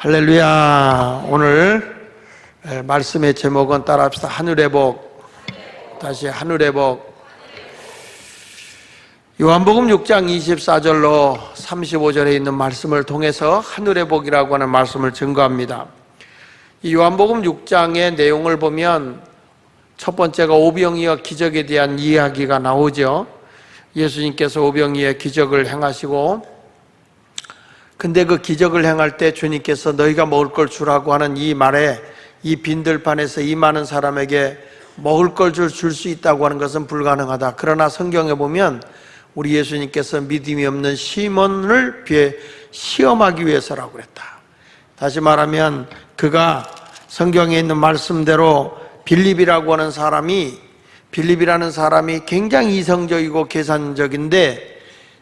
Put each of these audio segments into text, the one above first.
할렐루야. 오늘 말씀의 제목은 따라합시다. 하늘의 복. 다시 하늘의 복. 요한복음 6장 24절로 35절에 있는 말씀을 통해서 하늘의 복이라고 하는 말씀을 증거합니다. 이 요한복음 6장의 내용을 보면 첫 번째가 오병이어 기적에 대한 이야기가 나오죠. 예수님께서 오병이어 기적을 행하시고, 근데 그 기적을 행할 때 주님께서 너희가 먹을 걸 주라고 하는 이 말에, 이 빈들판에서 이 많은 사람에게 먹을 걸 줄 수 있다고 하는 것은 불가능하다. 그러나 성경에 보면 우리 예수님께서 믿음이 없는 시몬을 시험하기 위해서라고 그랬다. 다시 말하면 그가 성경에 있는 말씀대로 빌립이라고 하는 사람이, 빌립이라는 사람이 굉장히 이성적이고 계산적인데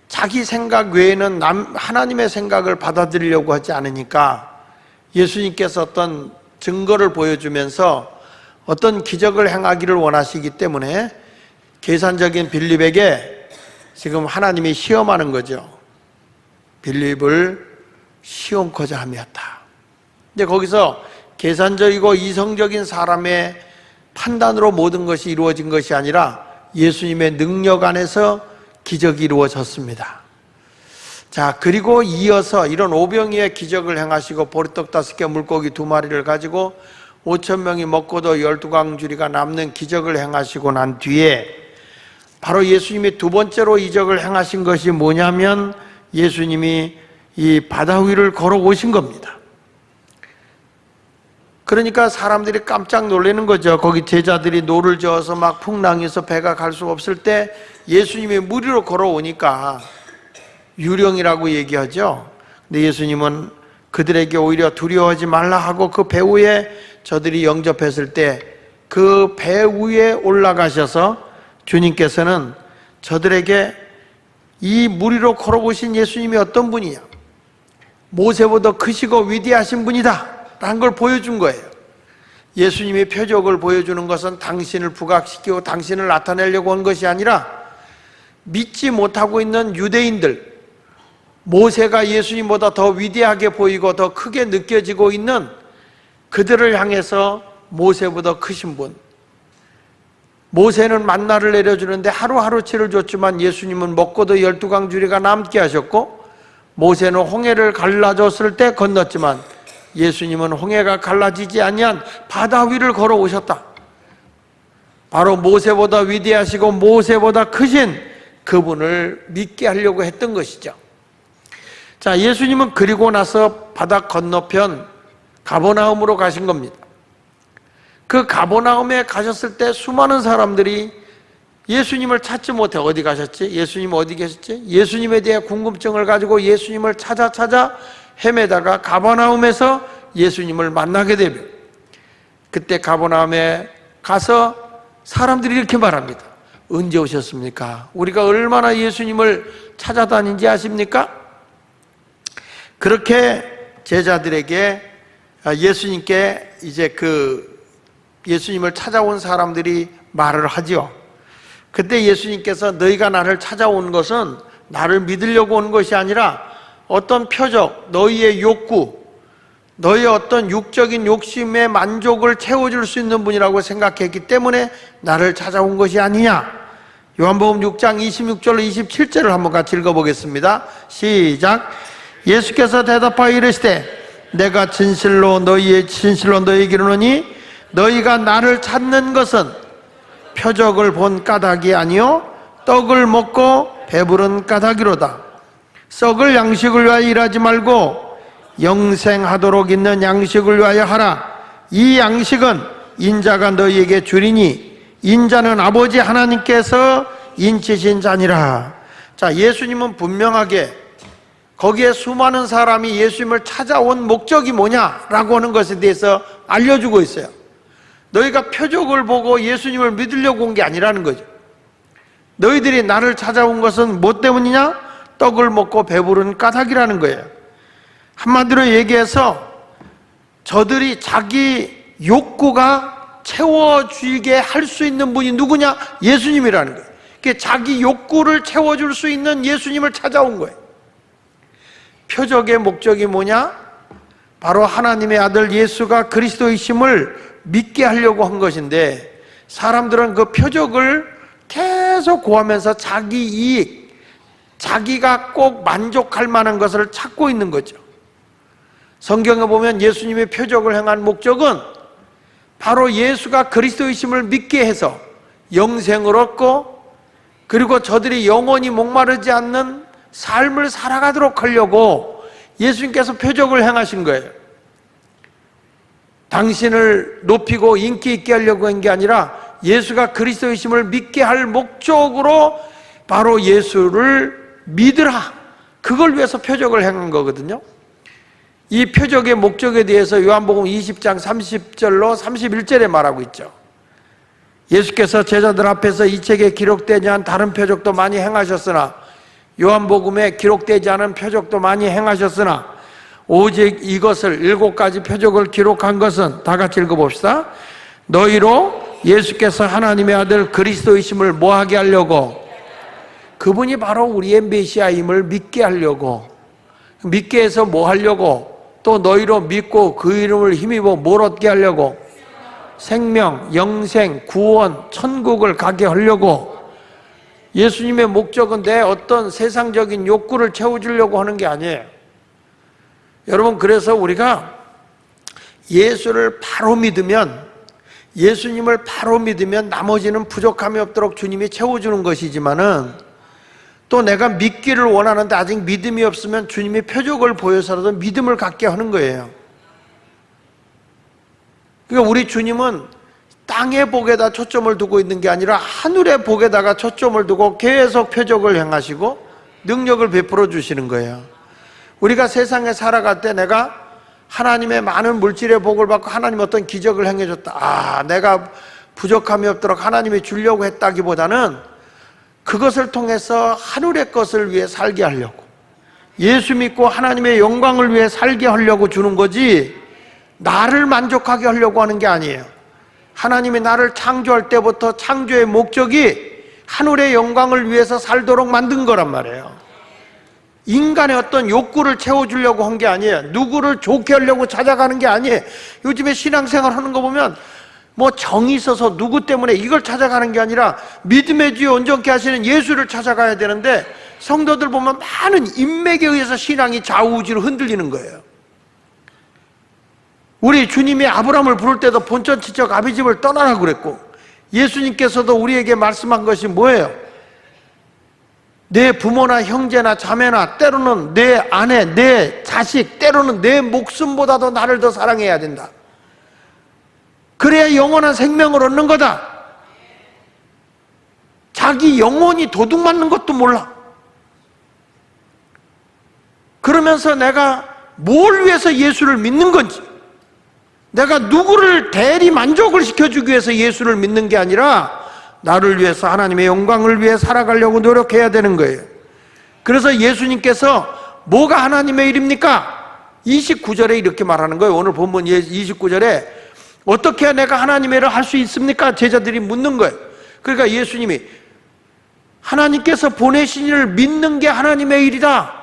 자기 생각 외에는 하나님의 생각을 받아들이려고 하지 않으니까 예수님께서 어떤 증거를 보여주면서 어떤 기적을 행하기를 원하시기 때문에 계산적인 빌립에게 지금 하나님이 시험하는 거죠. 빌립을 시험코자 함이었다. 근데 거기서 계산적이고 이성적인 사람의 판단으로 모든 것이 이루어진 것이 아니라 예수님의 능력 안에서 기적이 이루어졌습니다. 자, 그리고 이어서 이런 오병이의 기적을 행하시고 보리떡 5개 물고기 2마리를 가지고 5,000명이 먹고도 12광주리가 남는 기적을 행하시고 난 뒤에 바로 예수님이 두 번째로 이적을 행하신 것이 뭐냐면 예수님이 이 바다 위를 걸어오신 겁니다. 그러니까 사람들이 깜짝 놀라는 거죠. 거기 제자들이 노를 저어서 막 풍랑에서 배가 갈 수 없을 때 예수님이 물 위로 걸어오니까 유령이라고 얘기하죠. 근데 예수님은 그들에게 오히려 두려워하지 말라 하고 그 배 위에 저들이 영접했을 때 그 배 위에 올라가셔서 주님께서는 저들에게 이 물 위로 걸어오신 예수님이 어떤 분이냐, 모세보다 크시고 위대하신 분이다 라는 걸 보여준 거예요. 예수님이 표적을 보여주는 것은 당신을 부각시키고 당신을 나타내려고 한 것이 아니라 믿지 못하고 있는 유대인들, 모세가 예수님보다 더 위대하게 보이고 더 크게 느껴지고 있는 그들을 향해서 모세보다 크신 분, 모세는 만나를 내려주는데 하루하루치를 줬지만 예수님은 먹고도 12광주리가 남게 하셨고, 모세는 홍해를 갈라줬을 때 건넜지만 예수님은 홍해가 갈라지지 아니한 바다 위를 걸어오셨다. 바로 모세보다 위대하시고 모세보다 크신 그분을 믿게 하려고 했던 것이죠. 자, 예수님은 그리고 나서 바다 건너편 가버나움으로 가신 겁니다. 그 가버나움에 가셨을 때 수많은 사람들이 예수님을 찾지 못해 어디 가셨지? 예수님 어디 계셨지? 예수님에 대해 궁금증을 가지고 예수님을 찾아 헤매다가 가버나움에서 예수님을 만나게 되며, 그때 가버나움에 가서 사람들이 이렇게 말합니다. 언제 오셨습니까? 우리가 얼마나 예수님을 찾아다닌지 아십니까? 그렇게 제자들에게 예수님께 이제 예수님을 찾아온 사람들이 말을 하죠. 그때 예수님께서 너희가 나를 찾아온 것은 나를 믿으려고 온 것이 아니라 어떤 표적, 너희의 욕구, 너희의 어떤 육적인 욕심의 만족을 채워줄 수 있는 분이라고 생각했기 때문에 나를 찾아온 것이 아니냐. 요한복음 6장 26절로 27절을 한번 같이 읽어보겠습니다. 시작. 예수께서 대답하여 이르시되 내가 진실로 너희에게 이르노니 너희가 나를 찾는 것은 표적을 본 까닭이 아니요 떡을 먹고 배부른 까닭이로다. 썩을 양식을 위하여 일하지 말고 영생하도록 있는 양식을 위하여 하라. 이 양식은 인자가 너희에게 주리니 인자는 아버지 하나님께서 인치신 자니라. 자, 예수님은 분명하게 거기에 수많은 사람이 예수님을 찾아온 목적이 뭐냐라고 하는 것에 대해서 알려주고 있어요. 너희가 표적을 보고 예수님을 믿으려고 온 게 아니라는 거죠. 너희들이 나를 찾아온 것은 뭐 때문이냐? 떡을 먹고 배부른 까닭이라는 거예요. 한마디로 얘기해서 저들이 자기 욕구가 채워지게 할 수 있는 분이 누구냐? 예수님이라는 거예요. 그러니까 자기 욕구를 채워줄 수 있는 예수님을 찾아온 거예요. 표적의 목적이 뭐냐? 바로 하나님의 아들 예수가 그리스도이심을 믿게 하려고 한 것인데, 사람들은 그 표적을 계속 구하면서 자기 이익, 자기가 꼭 만족할 만한 것을 찾고 있는 거죠. 성경에 보면 예수님의 표적을 행한 목적은 바로 예수가 그리스도이심을 믿게 해서 영생을 얻고, 그리고 저들이 영원히 목마르지 않는 삶을 살아가도록 하려고 예수님께서 표적을 행하신 거예요. 당신을 높이고 인기 있게 하려고 한 게 아니라 예수가 그리스도이심을 믿게 할 목적으로 바로 예수를 믿으라, 그걸 위해서 표적을 행한 거거든요. 이 표적의 목적에 대해서 요한복음 20장 30절로 31절에 말하고 있죠. 예수께서 제자들 앞에서 이 책에 기록되지 않은 다른 표적도 많이 행하셨으나, 요한복음에 기록되지 않은 표적도 많이 행하셨으나 오직 이것을 7가지 표적을 기록한 것은, 다 같이 읽어봅시다. 너희로 예수께서 하나님의 아들 그리스도이심을 뭐하게 하려고? 그분이 바로 우리의 메시아임을 믿게 하려고. 믿게 해서 뭐 하려고? 또 너희로 믿고 그 이름을 힘입어 뭘 얻게 하려고? 생명, 영생, 구원, 천국을 가게 하려고. 예수님의 목적은 내 어떤 세상적인 욕구를 채워주려고 하는 게 아니에요. 여러분, 그래서 우리가 예수를 바로 믿으면, 예수님을 바로 믿으면 나머지는 부족함이 없도록 주님이 채워주는 것이지만은, 또 내가 믿기를 원하는데 아직 믿음이 없으면 주님이 표적을 보여서라도 믿음을 갖게 하는 거예요. 그러니까 우리 주님은 땅의 복에다 초점을 두고 있는 게 아니라 하늘의 복에다가 초점을 두고 계속 표적을 행하시고 능력을 베풀어 주시는 거예요. 우리가 세상에 살아갈 때 내가 하나님의 많은 물질의 복을 받고 하나님 어떤 기적을 행해줬다, 내가 부족함이 없도록 하나님이 주려고 했다기보다는 그것을 통해서 하늘의 것을 위해 살게 하려고, 예수 믿고 하나님의 영광을 위해 살게 하려고 주는 거지, 나를 만족하게 하려고 하는 게 아니에요. 하나님이 나를 창조할 때부터 창조의 목적이 하늘의 영광을 위해서 살도록 만든 거란 말이에요. 인간의 어떤 욕구를 채워주려고 한 게 아니에요. 누구를 좋게 하려고 찾아가는 게 아니에요. 요즘에 신앙생활 하는 거 보면 뭐 정이 있어서 누구 때문에 이걸 찾아가는 게 아니라 믿음의 주에 온전케 하시는 예수를 찾아가야 되는데, 성도들 보면 많은 인맥에 의해서 신앙이 좌우지로 흔들리는 거예요. 우리 주님이 아브라함을 부를 때도 본전 지적 아비 집을 떠나라고 그랬고, 예수님께서도 우리에게 말씀한 것이 뭐예요? 내 부모나 형제나 자매나, 때로는 내 아내, 내 자식, 때로는 내 목숨보다도 나를 더 사랑해야 된다. 그래야 영원한 생명을 얻는 거다. 자기 영혼이 도둑 맞는 것도 몰라. 그러면서 내가 뭘 위해서 예수를 믿는 건지, 내가 누구를 대리 만족을 시켜주기 위해서 예수를 믿는 게 아니라 나를 위해서, 하나님의 영광을 위해 살아가려고 노력해야 되는 거예요. 그래서 예수님께서 뭐가 하나님의 일입니까? 29절에 이렇게 말하는 거예요. 오늘 본문 29절에 어떻게 해야 내가 하나님의 일을 할 수 있습니까? 제자들이 묻는 거예요. 그러니까 예수님이 하나님께서 보내신 일을 믿는 게 하나님의 일이다.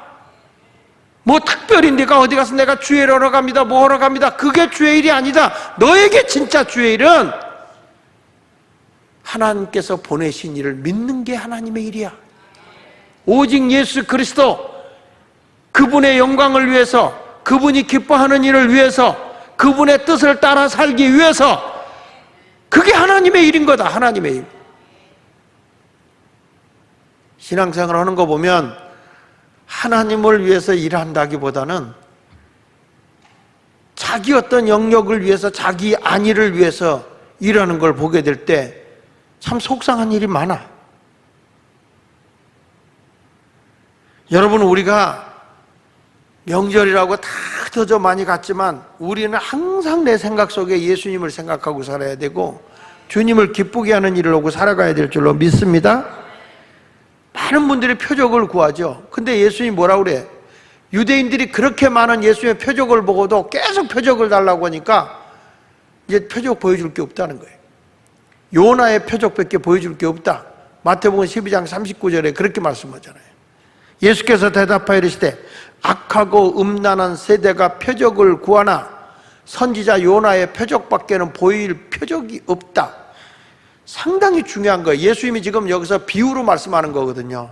뭐 특별히 내가 어디 가서 내가 주의 일 하러 갑니다, 뭐 하러 갑니다, 그게 주의 일이 아니다. 너에게 진짜 주의 일은 하나님께서 보내신 일을 믿는 게 하나님의 일이야. 오직 예수 그리스도, 그분의 영광을 위해서, 그분이 기뻐하는 일을 위해서, 그분의 뜻을 따라 살기 위해서, 그게 하나님의 일인 거다. 하나님의 일. 신앙생활 하는 거 보면 하나님을 위해서 일한다기보다는 자기 어떤 영역을 위해서, 자기 안위를 위해서 일하는 걸 보게 될 때 참 속상한 일이 많아. 여러분, 우리가 명절이라고 다 흩어져 많이 갔지만 우리는 항상 내 생각 속에 예수님을 생각하고 살아야 되고 주님을 기쁘게 하는 일을 하고 살아가야 될 줄로 믿습니다. 많은 분들이 표적을 구하죠. 근데 예수님이 뭐라고 그래? 유대인들이 그렇게 많은 예수님의 표적을 보고도 계속 표적을 달라고 하니까 이제 표적 보여줄 게 없다는 거예요. 요나의 표적밖에 보여줄 게 없다. 마태복음 12장 39절에 그렇게 말씀하잖아요. 예수께서 대답하여 이르시되 악하고 음란한 세대가 표적을 구하나 선지자 요나의 표적밖에는 보일 표적이 없다. 상당히 중요한 거예요. 예수님이 지금 여기서 비유로 말씀하는 거거든요.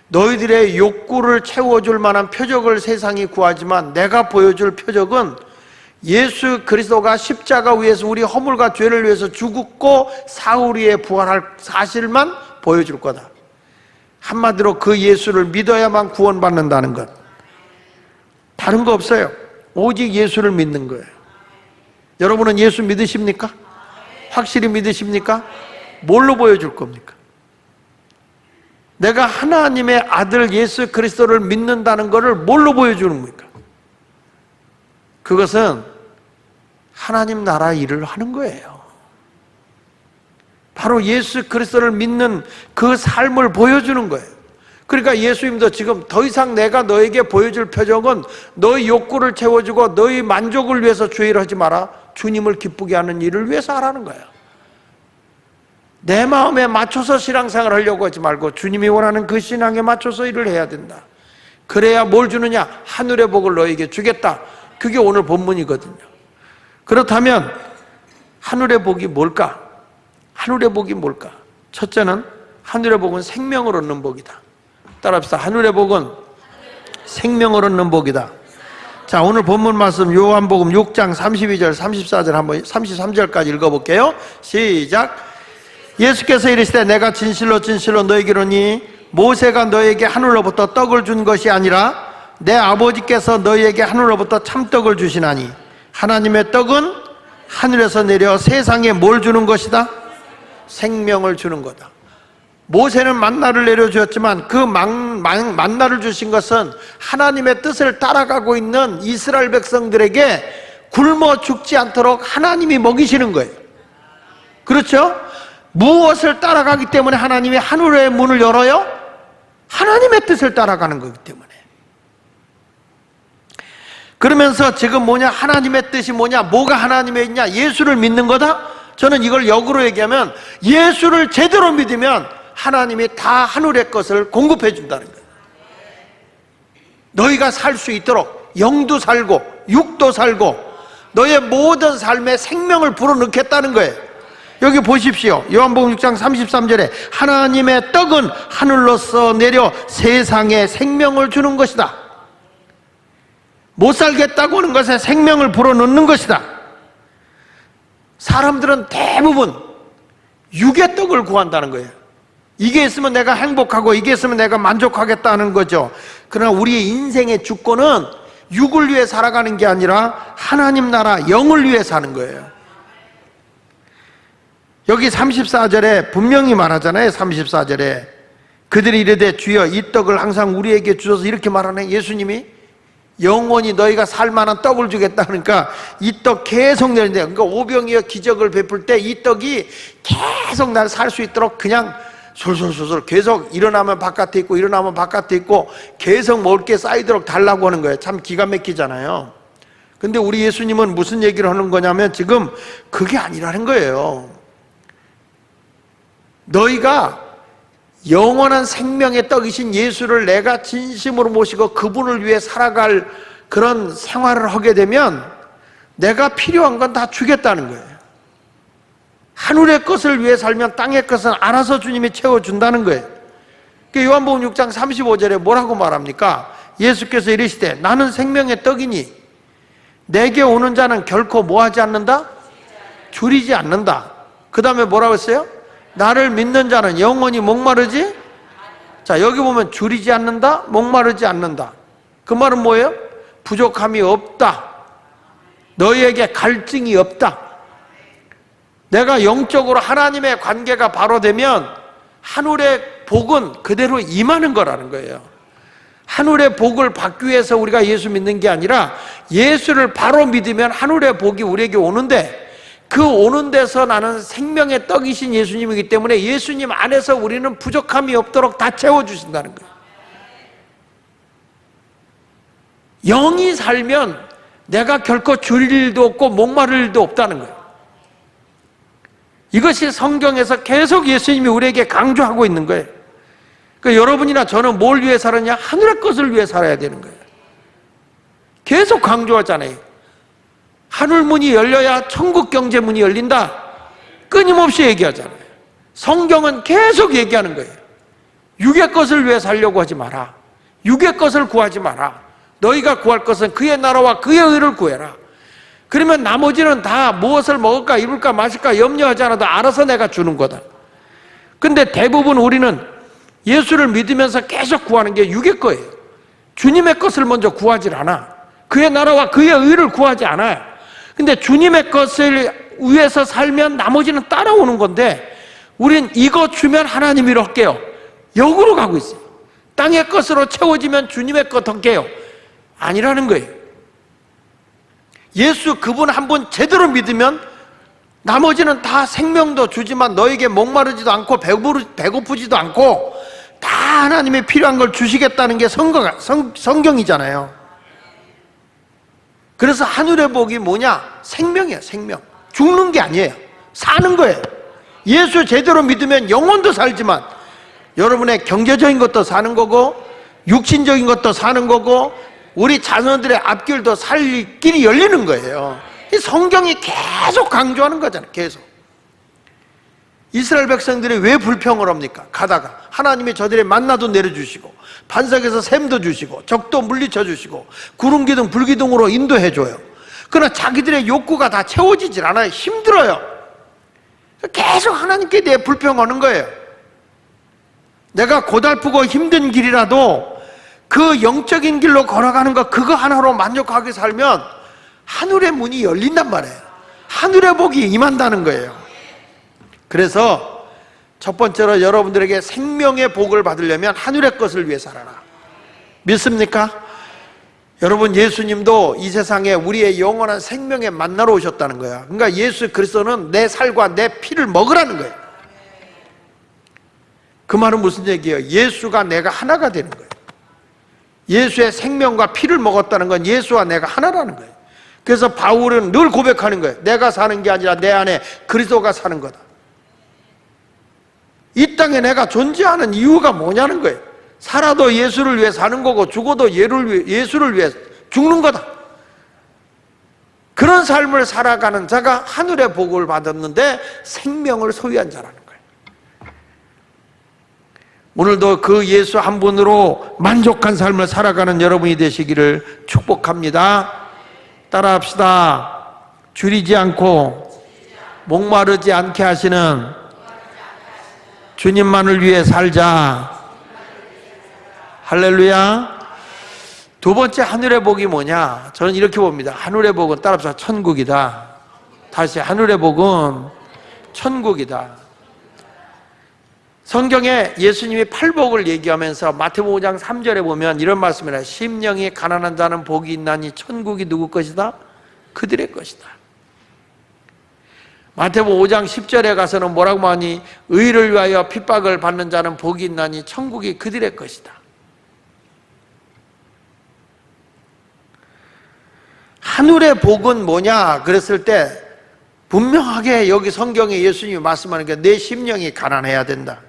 너희들의 욕구를 채워줄 만한 표적을 세상이 구하지만 내가 보여줄 표적은 예수 그리스도가 십자가 위에서 우리 허물과 죄를 위해서 죽었고 사흘 후에 부활할 사실만 보여줄 거다. 한마디로 그 예수를 믿어야만 구원받는다는 것. 다른 거 없어요. 오직 예수를 믿는 거예요. 여러분은 예수 믿으십니까? 확실히 믿으십니까? 뭘로 보여줄 겁니까? 내가 하나님의 아들 예수 그리스도를 믿는다는 것을 뭘로 보여주는 겁니까? 그것은 하나님 나라 일을 하는 거예요. 바로 예수 그리스도를 믿는 그 삶을 보여주는 거예요. 그러니까 예수님도 지금 더 이상 내가 너에게 보여줄 표적은 너의 욕구를 채워주고 너의 만족을 위해서 주의를 하지 마라. 주님을 기쁘게 하는 일을 위해서 하라는 거예요. 내 마음에 맞춰서 신앙생활을 하려고 하지 말고 주님이 원하는 그 신앙에 맞춰서 일을 해야 된다. 그래야 뭘 주느냐? 하늘의 복을 너에게 주겠다. 그게 오늘 본문이거든요. 그렇다면 하늘의 복이 뭘까? 하늘의 복이 뭘까? 첫째는 하늘의 복은 생명을 얻는 복이다. 따라합시다. 하늘의 복은 생명을 얻는 복이다. 자, 오늘 본문 말씀 요한복음 6장 32절 34절 한번 33절까지 읽어볼게요. 시작. 예수께서 이르시되 내가 진실로 진실로 너에게 이르노니 모세가 너에게 하늘로부터 떡을 준 것이 아니라 내 아버지께서 너희에게 하늘로부터 참떡을 주시나니 하나님의 떡은 하늘에서 내려 세상에 뭘 주는 것이다? 생명을 주는 거다. 모세는 만나를 내려주었지만 그 만나를 주신 것은 하나님의 뜻을 따라가고 있는 이스라엘 백성들에게 굶어 죽지 않도록 하나님이 먹이시는 거예요. 그렇죠? 무엇을 따라가기 때문에 하나님이 하늘의 문을 열어요? 하나님의 뜻을 따라가는 거기 때문에. 그러면서 지금 뭐냐? 하나님의 뜻이 뭐냐? 뭐가 하나님의 있냐? 예수를 믿는 거다? 저는 이걸 역으로 얘기하면 예수를 제대로 믿으면 하나님이 다 하늘의 것을 공급해 준다는 거예요. 너희가 살 수 있도록 영도 살고 육도 살고 너의 모든 삶에 생명을 불어넣겠다는 거예요. 여기 보십시오. 요한복음 6장 33절에 하나님의 떡은 하늘로서 내려 세상에 생명을 주는 것이다. 못 살겠다고 하는 것에 생명을 불어넣는 것이다. 사람들은 대부분 육의 떡을 구한다는 거예요. 이게 있으면 내가 행복하고 이게 있으면 내가 만족하겠다는 거죠. 그러나 우리의 인생의 주권은 육을 위해 살아가는 게 아니라 하나님 나라 영을 위해 사는 거예요. 여기 34절에 분명히 말하잖아요. 34절에 그들이 이르되 주여 이 떡을 항상 우리에게 주셔서 이렇게 말하네. 예수님이 영원히 너희가 살만한 떡을 주겠다 그러니까 이 떡 계속 내는데, 그러니까 오병이어 기적을 베풀 때 이 떡이 계속 날 살 수 있도록 그냥 솔솔솔솔 계속 일어나면 바깥에 있고 일어나면 바깥에 있고 계속 먹을 게 쌓이도록 달라고 하는 거예요. 참 기가 막히잖아요. 근데 우리 예수님은 무슨 얘기를 하는 거냐면 지금 그게 아니라는 거예요. 너희가 영원한 생명의 떡이신 예수를 내가 진심으로 모시고 그분을 위해 살아갈 그런 생활을 하게 되면 내가 필요한 건 다 주겠다는 거예요. 하늘의 것을 위해 살면 땅의 것은 알아서 주님이 채워준다는 거예요. 요한복음 6장 35절에 뭐라고 말합니까? 예수께서 이르시되 나는 생명의 떡이니 내게 오는 자는 결코 뭐하지 않는다? 줄이지 않는다. 그 다음에 뭐라고 했어요? 나를 믿는 자는 영원히 목마르지? 자, 여기 보면 줄이지 않는다, 목마르지 않는다. 그 말은 뭐예요? 부족함이 없다. 너희에게 갈증이 없다. 내가 영적으로 하나님의 관계가 바로 되면 하늘의 복은 그대로 임하는 거라는 거예요. 하늘의 복을 받기 위해서 우리가 예수 믿는 게 아니라 예수를 바로 믿으면 하늘의 복이 우리에게 오는데, 그 오는 데서 나는 생명의 떡이신 예수님이기 때문에 예수님 안에서 우리는 부족함이 없도록 다 채워주신다는 거예요. 영이 살면 내가 결코 줄일 일도 없고 목마를 일도 없다는 거예요. 이것이 성경에서 계속 예수님이 우리에게 강조하고 있는 거예요. 그러니까 여러분이나 저는 뭘 위해 살았냐? 하늘의 것을 위해 살아야 되는 거예요. 계속 강조하잖아요. 하늘 문이 열려야 천국 경제 문이 열린다. 끊임없이 얘기하잖아요. 성경은 계속 얘기하는 거예요. 육의 것을 위해 살려고 하지 마라. 육의 것을 구하지 마라. 너희가 구할 것은 그의 나라와 그의 의를 구해라. 그러면 나머지는 다 무엇을 먹을까 입을까 마실까 염려하지 않아도 알아서 내가 주는 거다. 근데 대부분 우리는 예수를 믿으면서 계속 구하는 게 육의 거예요. 주님의 것을 먼저 구하지 않아. 그의 나라와 그의 의를 구하지 않아요. 근데 주님의 것을 위해서 살면 나머지는 따라오는 건데 우린 이거 주면 하나님 일 할게요. 역으로 가고 있어요. 땅의 것으로 채워지면 주님의 것 할게요. 아니라는 거예요. 예수 그분 한 분 제대로 믿으면 나머지는 다 생명도 주지만 너에게 목마르지도 않고 배고프지도 않고 다 하나님의 필요한 걸 주시겠다는 게 성경이잖아요. 그래서 하늘의 복이 뭐냐? 생명이에요. 생명. 죽는 게 아니에요. 사는 거예요. 예수 제대로 믿으면 영혼도 살지만 여러분의 경제적인 것도 사는 거고 육신적인 것도 사는 거고 우리 자녀들의 앞길도 살 길이 열리는 거예요. 이 성경이 계속 강조하는 거잖아요. 계속. 이스라엘 백성들이 왜 불평을 합니까? 가다가 하나님이 저들의 만나도 내려주시고 반석에서 샘도 주시고 적도 물리쳐 주시고 구름 기둥 불기둥으로 인도해 줘요. 그러나 자기들의 욕구가 다 채워지질 않아요. 힘들어요. 계속 하나님께 대해 불평하는 거예요. 내가 고달프고 힘든 길이라도 그 영적인 길로 걸어가는 거 그거 하나로 만족하게 살면 하늘의 문이 열린단 말이에요. 하늘의 복이 임한다는 거예요. 그래서 첫 번째로 여러분들에게 생명의 복을 받으려면 하늘의 것을 위해 살아라. 믿습니까? 여러분 예수님도 이 세상에 우리의 영원한 생명에 만나러 오셨다는 거야. 그러니까 예수 그리스도는 내 살과 내 피를 먹으라는 거예요. 그 말은 무슨 얘기예요? 예수가 내가 하나가 되는 거예요. 예수의 생명과 피를 먹었다는 건 예수와 내가 하나라는 거예요. 그래서 바울은 늘 고백하는 거예요. 내가 사는 게 아니라 내 안에 그리스도가 사는 거다. 이 땅에 내가 존재하는 이유가 뭐냐는 거예요. 살아도 예수를 위해 사는 거고 죽어도 예수를 위해 죽는 거다. 그런 삶을 살아가는 자가 하늘의 복을 받았는데 생명을 소유한 자라는 거예요. 오늘도 그 예수 한 분으로 만족한 삶을 살아가는 여러분이 되시기를 축복합니다. 따라합시다. 줄이지 않고 목마르지 않게 하시는 주님만을 위해 살자. 할렐루야. 두 번째 하늘의 복이 뭐냐? 저는 이렇게 봅니다. 하늘의 복은 따라합시다. 천국이다. 다시 하늘의 복은 천국이다. 성경에 예수님이 팔복을 얘기하면서 마태복음 5장 3절에 보면 이런 말씀을 해요. 심령이 가난한 자는 복이 있나니 천국이 누구 것이다? 그들의 것이다. 마태복음 5장 10절에 가서는 뭐라고 하니 의를 위하여 핍박을 받는 자는 복이 있나니 천국이 그들의 것이다. 하늘의 복은 뭐냐 그랬을 때 분명하게 여기 성경에 예수님이 말씀하는 게 내 심령이 가난해야 된다.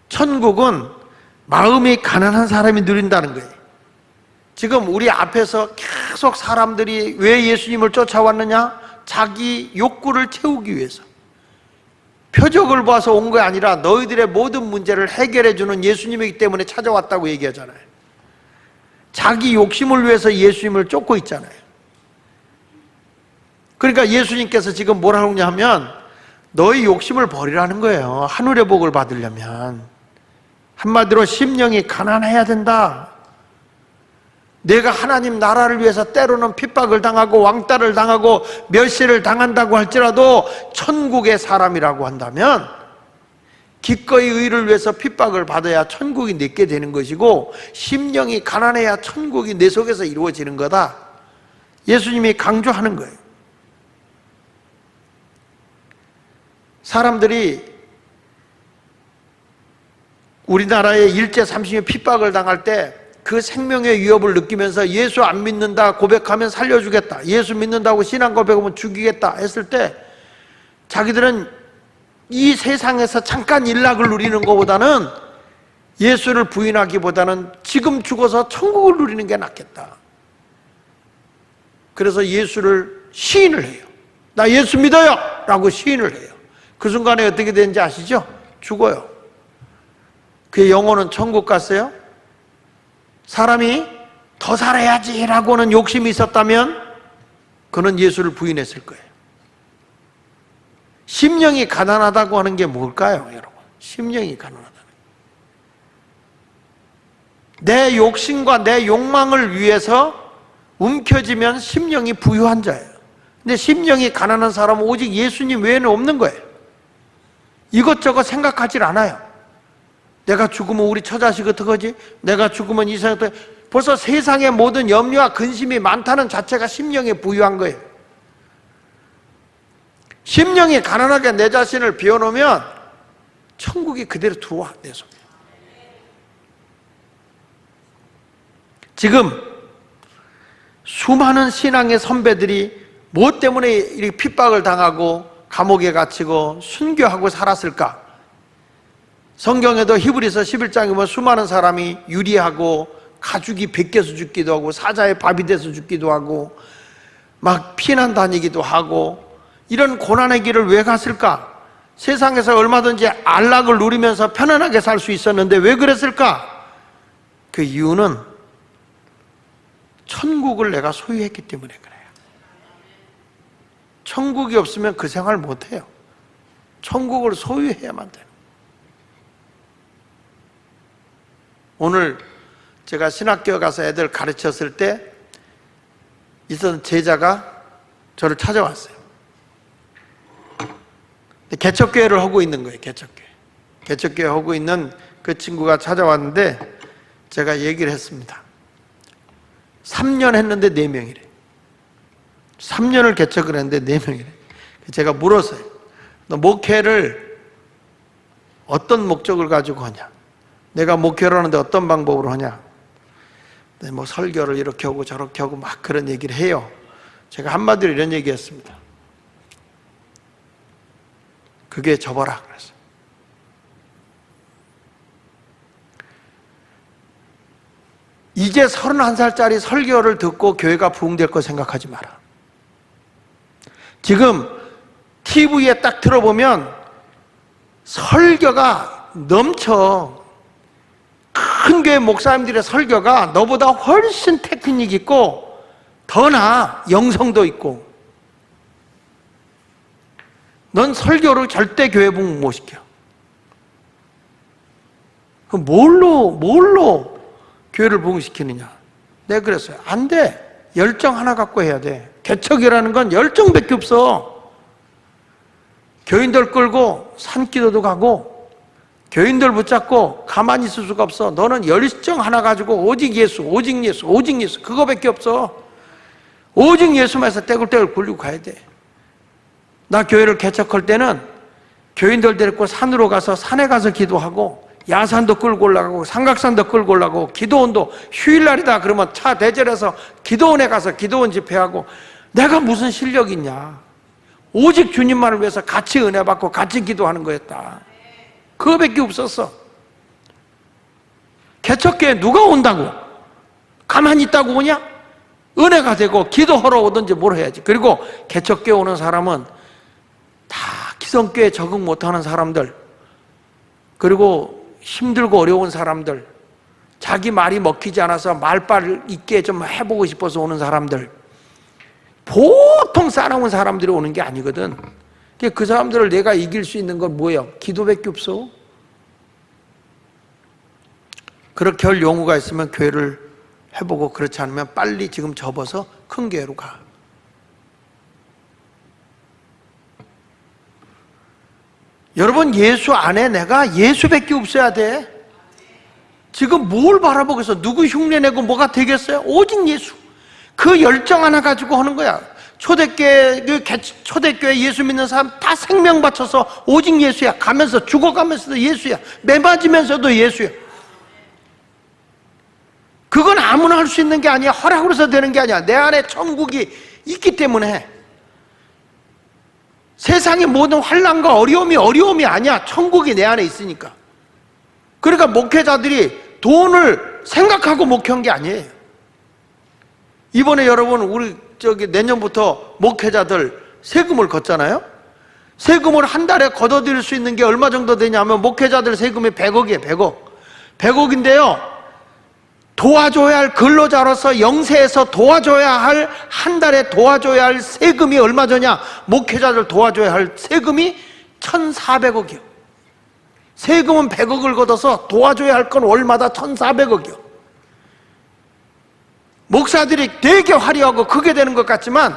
천국은 마음이 가난한 사람이 누린다는 거예요. 지금 우리 앞에서 계속 사람들이 왜 예수님을 쫓아왔느냐? 자기 욕구를 채우기 위해서. 표적을 봐서 온 게 아니라 너희들의 모든 문제를 해결해 주는 예수님이기 때문에 찾아왔다고 얘기하잖아요. 자기 욕심을 위해서 예수님을 쫓고 있잖아요. 그러니까 예수님께서 지금 뭐라고 하냐면 너희 욕심을 버리라는 거예요. 하늘의 복을 받으려면. 한마디로 심령이 가난해야 된다. 내가 하나님 나라를 위해서 때로는 핍박을 당하고 왕따를 당하고 멸시를 당한다고 할지라도 천국의 사람이라고 한다면 기꺼이 의를 위해서 핍박을 받아야 천국이 내게 되는 것이고 심령이 가난해야 천국이 내 속에서 이루어지는 거다. 예수님이 강조하는 거예요. 사람들이 우리나라의 일제 30년 핍박을 당할 때 그 생명의 위협을 느끼면서 예수 안 믿는다 고백하면 살려주겠다, 예수 믿는다고 신앙 고백하면 죽이겠다 했을 때 자기들은 이 세상에서 잠깐 일락을 누리는 것보다는 예수를 부인하기보다는 지금 죽어서 천국을 누리는 게 낫겠다. 그래서 예수를 시인을 해요. 나 예수 믿어요! 라고 시인을 해요. 그 순간에 어떻게 되는지 아시죠? 죽어요. 그의 영혼은 천국 갔어요? 사람이 더 살아야지 라고는 욕심이 있었다면 그는 예수를 부인했을 거예요. 심령이 가난하다고 하는 게 뭘까요, 여러분? 심령이 가난하다. 내 욕심과 내 욕망을 위해서 움켜쥐면 심령이 부유한 자예요. 근데 심령이 가난한 사람은 오직 예수님 외에는 없는 거예요. 이것저것 생각하질 않아요. 내가 죽으면 우리 처자식 어떡하지? 내가 죽으면 이 세상 어떡하지? 벌써 세상의 모든 염려와 근심이 많다는 자체가 심령이 부유한 거예요. 심령이 가난하게 내 자신을 비워놓으면 천국이 그대로 들어와, 내 속에. 지금 수많은 신앙의 선배들이 무엇 때문에 이렇게 핍박을 당하고 감옥에 갇히고 순교하고 살았을까? 성경에도 히브리서 11장에 보면 수많은 사람이 유리하고 가죽이 벗겨서 죽기도 하고 사자의 밥이 돼서 죽기도 하고 막 피난 다니기도 하고 이런 고난의 길을 왜 갔을까? 세상에서 얼마든지 안락을 누리면서 편안하게 살 수 있었는데 왜 그랬을까? 그 이유는 천국을 내가 소유했기 때문에 그래요. 천국이 없으면 그 생활 못해요. 천국을 소유해야만 돼요. 오늘 제가 신학교에 가서 애들 가르쳤을 때 있었던 제자가 저를 찾아왔어요. 개척교회를 하고 있는 거예요. 개척교회 하고 있는 그 친구가 찾아왔는데 제가 얘기를 했습니다. 3년 했는데 4명이래. 3년을 개척을 했는데 4명이래. 제가 물었어요. 너 목회를 어떤 목적을 가지고 하냐? 내가 목회를 하는데 어떤 방법으로 하냐? 뭐 설교를 이렇게 하고 저렇게 하고 막 그런 얘기를 해요. 제가 한마디로 이런 얘기했습니다. 그게 접어라 그랬어요. 이제 31살짜리 설교를 듣고 교회가 부흥될 거 생각하지 마라. 지금 TV에 딱 들어보면 설교가 넘쳐. 큰 교회 목사님들의 설교가 너보다 훨씬 테크닉 있고 더 나아. 영성도 있고. 넌 설교를 절대 교회 부흥 못 시켜. 그럼 뭘로 교회를 부흥시키느냐? 내가 그랬어요. 안 돼. 열정 하나 갖고 해야 돼. 개척이라는 건 열정밖에 없어. 교인들 끌고 산기도도 가고 교인들 붙잡고 가만히 있을 수가 없어. 너는 열정 하나 가지고 오직 예수, 오직 예수, 오직 예수 그거밖에 없어. 오직 예수만 해서 떼굴떼굴 굴리고 가야 돼. 나 교회를 개척할 때는 교인들 데리고 산으로 가서 산에 가서 기도하고 야산도 끌고 올라가고 삼각산도 끌고 올라가고 기도원도 휴일날이다 그러면 차 대절해서 기도원에 가서 기도원 집회하고 내가 무슨 실력이 있냐. 오직 주님만을 위해서 같이 은혜 받고 같이 기도하는 거였다. 그거밖에 없었어. 개척교회 누가 온다고? 가만히 있다고 오냐? 은혜가 되고 기도하러 오든지 뭘 해야지. 그리고 개척교회 오는 사람은 다 기성교회 적응 못하는 사람들, 그리고 힘들고 어려운 사람들, 자기 말이 먹히지 않아서 말빨 있게 좀 해보고 싶어서 오는 사람들, 보통 싸나운 사람들이 오는 게 아니거든. 그 사람들을 내가 이길 수 있는 건 뭐예요? 기도밖에 없어. 그렇게 할 용우가 있으면 교회를 해보고 그렇지 않으면 빨리 지금 접어서 큰 교회로 가. 여러분, 예수 안에 내가 예수밖에 없어야 돼. 지금 뭘 바라보겠어? 누구 흉내내고 뭐가 되겠어요? 오직 예수. 그 열정 하나 가지고 하는 거야. 초대교회 예수 믿는 사람 다 생명 바쳐서 오직 예수야. 가면서 죽어가면서도 예수야. 매 맞으면서도 예수야. 그건 아무나 할 수 있는 게 아니야. 허락으로 해서 되는 게 아니야. 내 안에 천국이 있기 때문에. 세상의 모든 환난과 어려움이 아니야. 천국이 내 안에 있으니까. 그러니까 목회자들이 돈을 생각하고 목회한 게 아니에요. 이번에 여러분 우리 내년부터 목회자들 세금을 걷잖아요. 세금을 한 달에 걷어들일 수 있는 게 얼마 정도 되냐면 목회자들 세금이 100억이에요. 100억. 100억인데요. 도와줘야 할 근로자로서 영세에서 도와줘야 할 한 달에 도와줘야 할 세금이 얼마 되냐? 목회자들 도와줘야 할 세금이 1,400억이요. 세금은 100억을 걷어서 도와줘야 할 건 월마다 1,400억이요. 목사들이 되게 화려하고 크게 되는 것 같지만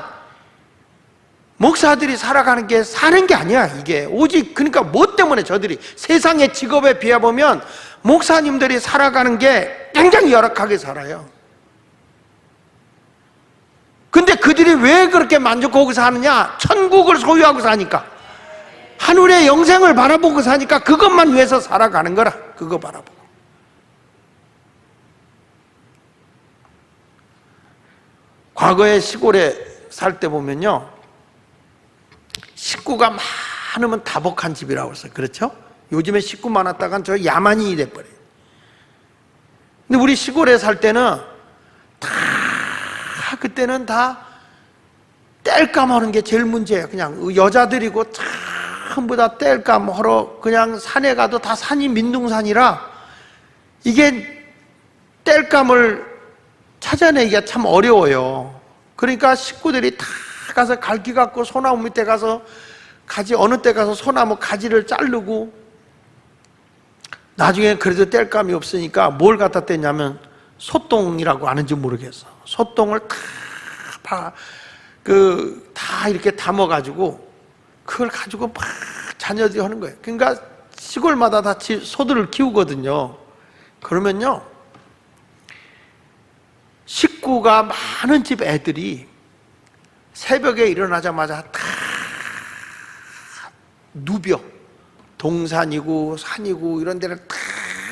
목사들이 살아가는 게 사는 게 아니야. 이게 오직 그러니까 뭐 때문에 저들이 세상의 직업에 비해 보면 목사님들이 살아가는 게 굉장히 열악하게 살아요. 근데 그들이 왜 그렇게 만족하고 사느냐? 천국을 소유하고 사니까, 하늘의 영생을 바라보고 사니까 그것만 위해서 살아가는 거라. 그거 바라보고. 과거에 시골에 살 때 보면요, 식구가 많으면 다복한 집이라고 했어요. 그렇죠? 요즘에 식구 많았다간 저 야만인이 돼버려요. 근데 우리 시골에 살 때는 그때는 다 땔감 하는 게 제일 문제예요. 그냥 여자들이고 전부 다 땔감 하러 그냥 산에 가도 다 산이 민둥산이라 이게 땔감을 찾아내기가 참 어려워요. 그러니까 식구들이 다 가서 갈기 갖고 소나무 밑에 가서 가지, 어느 때 가서 소나무 가지를 자르고, 나중에 그래도 뗄감이 없으니까 뭘 갖다 뗐냐면 소똥이라고 아는지 모르겠어. 소똥을 다 이렇게 담아가지고 그걸 가지고 막 자녀들이 하는 거예요. 그러니까 시골마다 다 소들을 키우거든요. 그러면요, 식구가 많은 집 애들이 새벽에 일어나자마자 다 누벼. 동산이고 산이고 이런 데를 다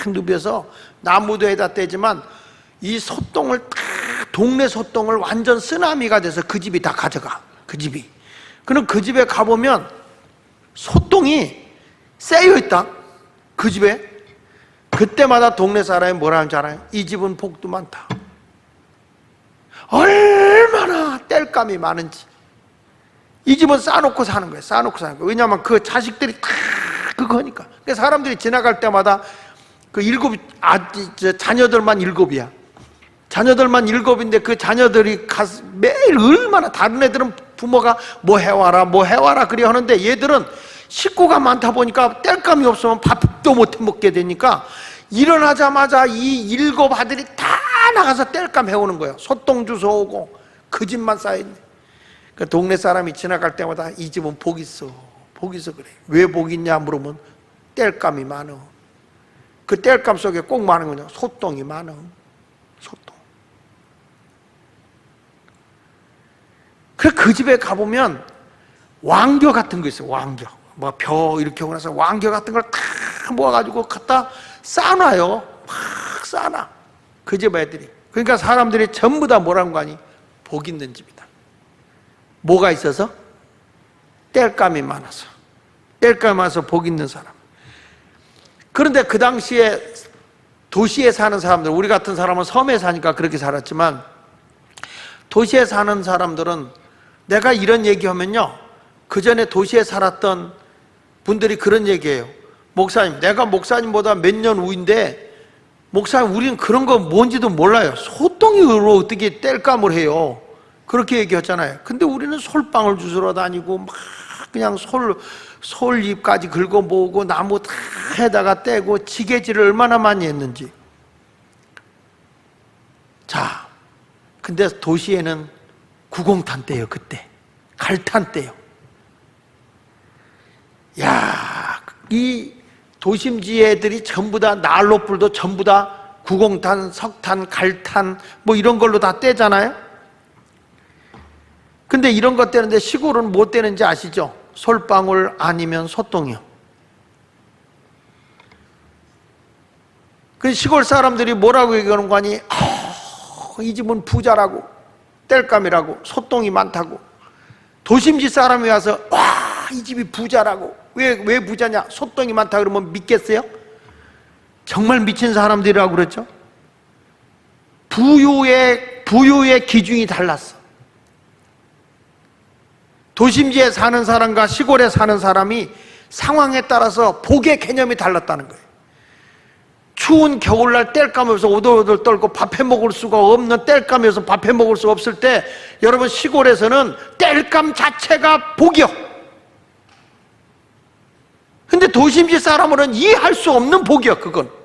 누벼서 나무도에다 떼지만 이 소똥을 다, 동네 소똥을 완전 쓰나미가 돼서 그 집이 다 가져가. 그 집이. 그럼 그 집에 가보면 소똥이 쌓여있다. 그 집에. 그때마다 동네 사람이 뭐라 하는지 알아요? 이 집은 복도 많다. 얼마나 땔감이 많은지. 이 집은 쌓아놓고 사는 거예요. 쌓아놓고 사는 거예요. 왜냐하면 그 자식들이 다 그거니까. 그러니까 사람들이 지나갈 때마다 그 자녀들만 7이야. 자녀들만 7인데 그 자녀들이 매일 얼마나, 다른 애들은 부모가 뭐 해와라 그래 하는데 얘들은 식구가 많다 보니까 땔감이 없으면 밥도 못 해먹게 되니까 일어나자마자 이 7 아들이 다 나가서 땔감 해오는 거예요. 소똥 주워오고 그 집만 쌓여있네. 그 동네 사람이 지나갈 때마다 이 집은 복 있어. 복 있어 그래. 왜 복 있냐 물으면 땔감이 많어. 그 땔감 속에 꼭 많은 거냐? 소똥이 많어. 소똥. 그래 그 집에 가보면 왕겨 같은 거 있어요. 왕겨. 뭐 벼 이렇게 오고 나서 왕겨 같은 걸 다 모아가지고 갖다 쌓아놔요. 막 쌓아놔. 그 집 애들이. 그러니까 사람들이 전부 다 뭐라는 거 아니? 복 있는 집이다. 뭐가 있어서? 땔감이 많아서. 땔감이 많아서 복 있는 사람. 그런데 그 당시에 도시에 사는 사람들, 우리 같은 사람은 섬에 사니까 그렇게 살았지만 도시에 사는 사람들은 내가 이런 얘기하면요, 그 전에 도시에 살았던 분들이 그런 얘기해요. 목사님, 내가 목사님보다 몇 년 후인데 목사님, 우리는 그런 거 뭔지도 몰라요. 소똥이로 어떻게 땔감을 해요? 그렇게 얘기했잖아요. 근데 우리는 솔방울 주스러 다니고 막 그냥 솔잎까지 긁어 모으고 나무 다 해다가 떼고 지게질을 얼마나 많이 했는지. 자, 근데 도시에는 구공탄 때요. 그때 갈탄 때요. 야, 이 도심지 애들이 전부 다 난로불도 전부 다 구공탄, 석탄, 갈탄 뭐 이런 걸로 다 떼잖아요. 근데 이런 것 떼는데 시골은 뭐 떼는지 아시죠? 솔방울 아니면 소똥이요. 그 시골 사람들이 뭐라고 얘기하는 거 아니? 이 집은 부자라고, 땔감이라고, 소똥이 많다고. 도심지 사람이 와서 와, 이 집이 부자라고. 왜 부자냐? 소똥이 많다 그러면 믿겠어요? 정말 미친 사람들이라고 그랬죠. 부유의 기준이 달랐어. 도심지에 사는 사람과 시골에 사는 사람이 상황에 따라서 복의 개념이 달랐다는 거예요. 추운 겨울날 땔감에서 오돌오돌 떨고 밥해 먹을 수가 없는 땔감에서 밥해 먹을 수 없을 때, 여러분 시골에서는 땔감 자체가 복이요. 근데 도심지 사람으로는 이해할 수 없는 복이요, 그건.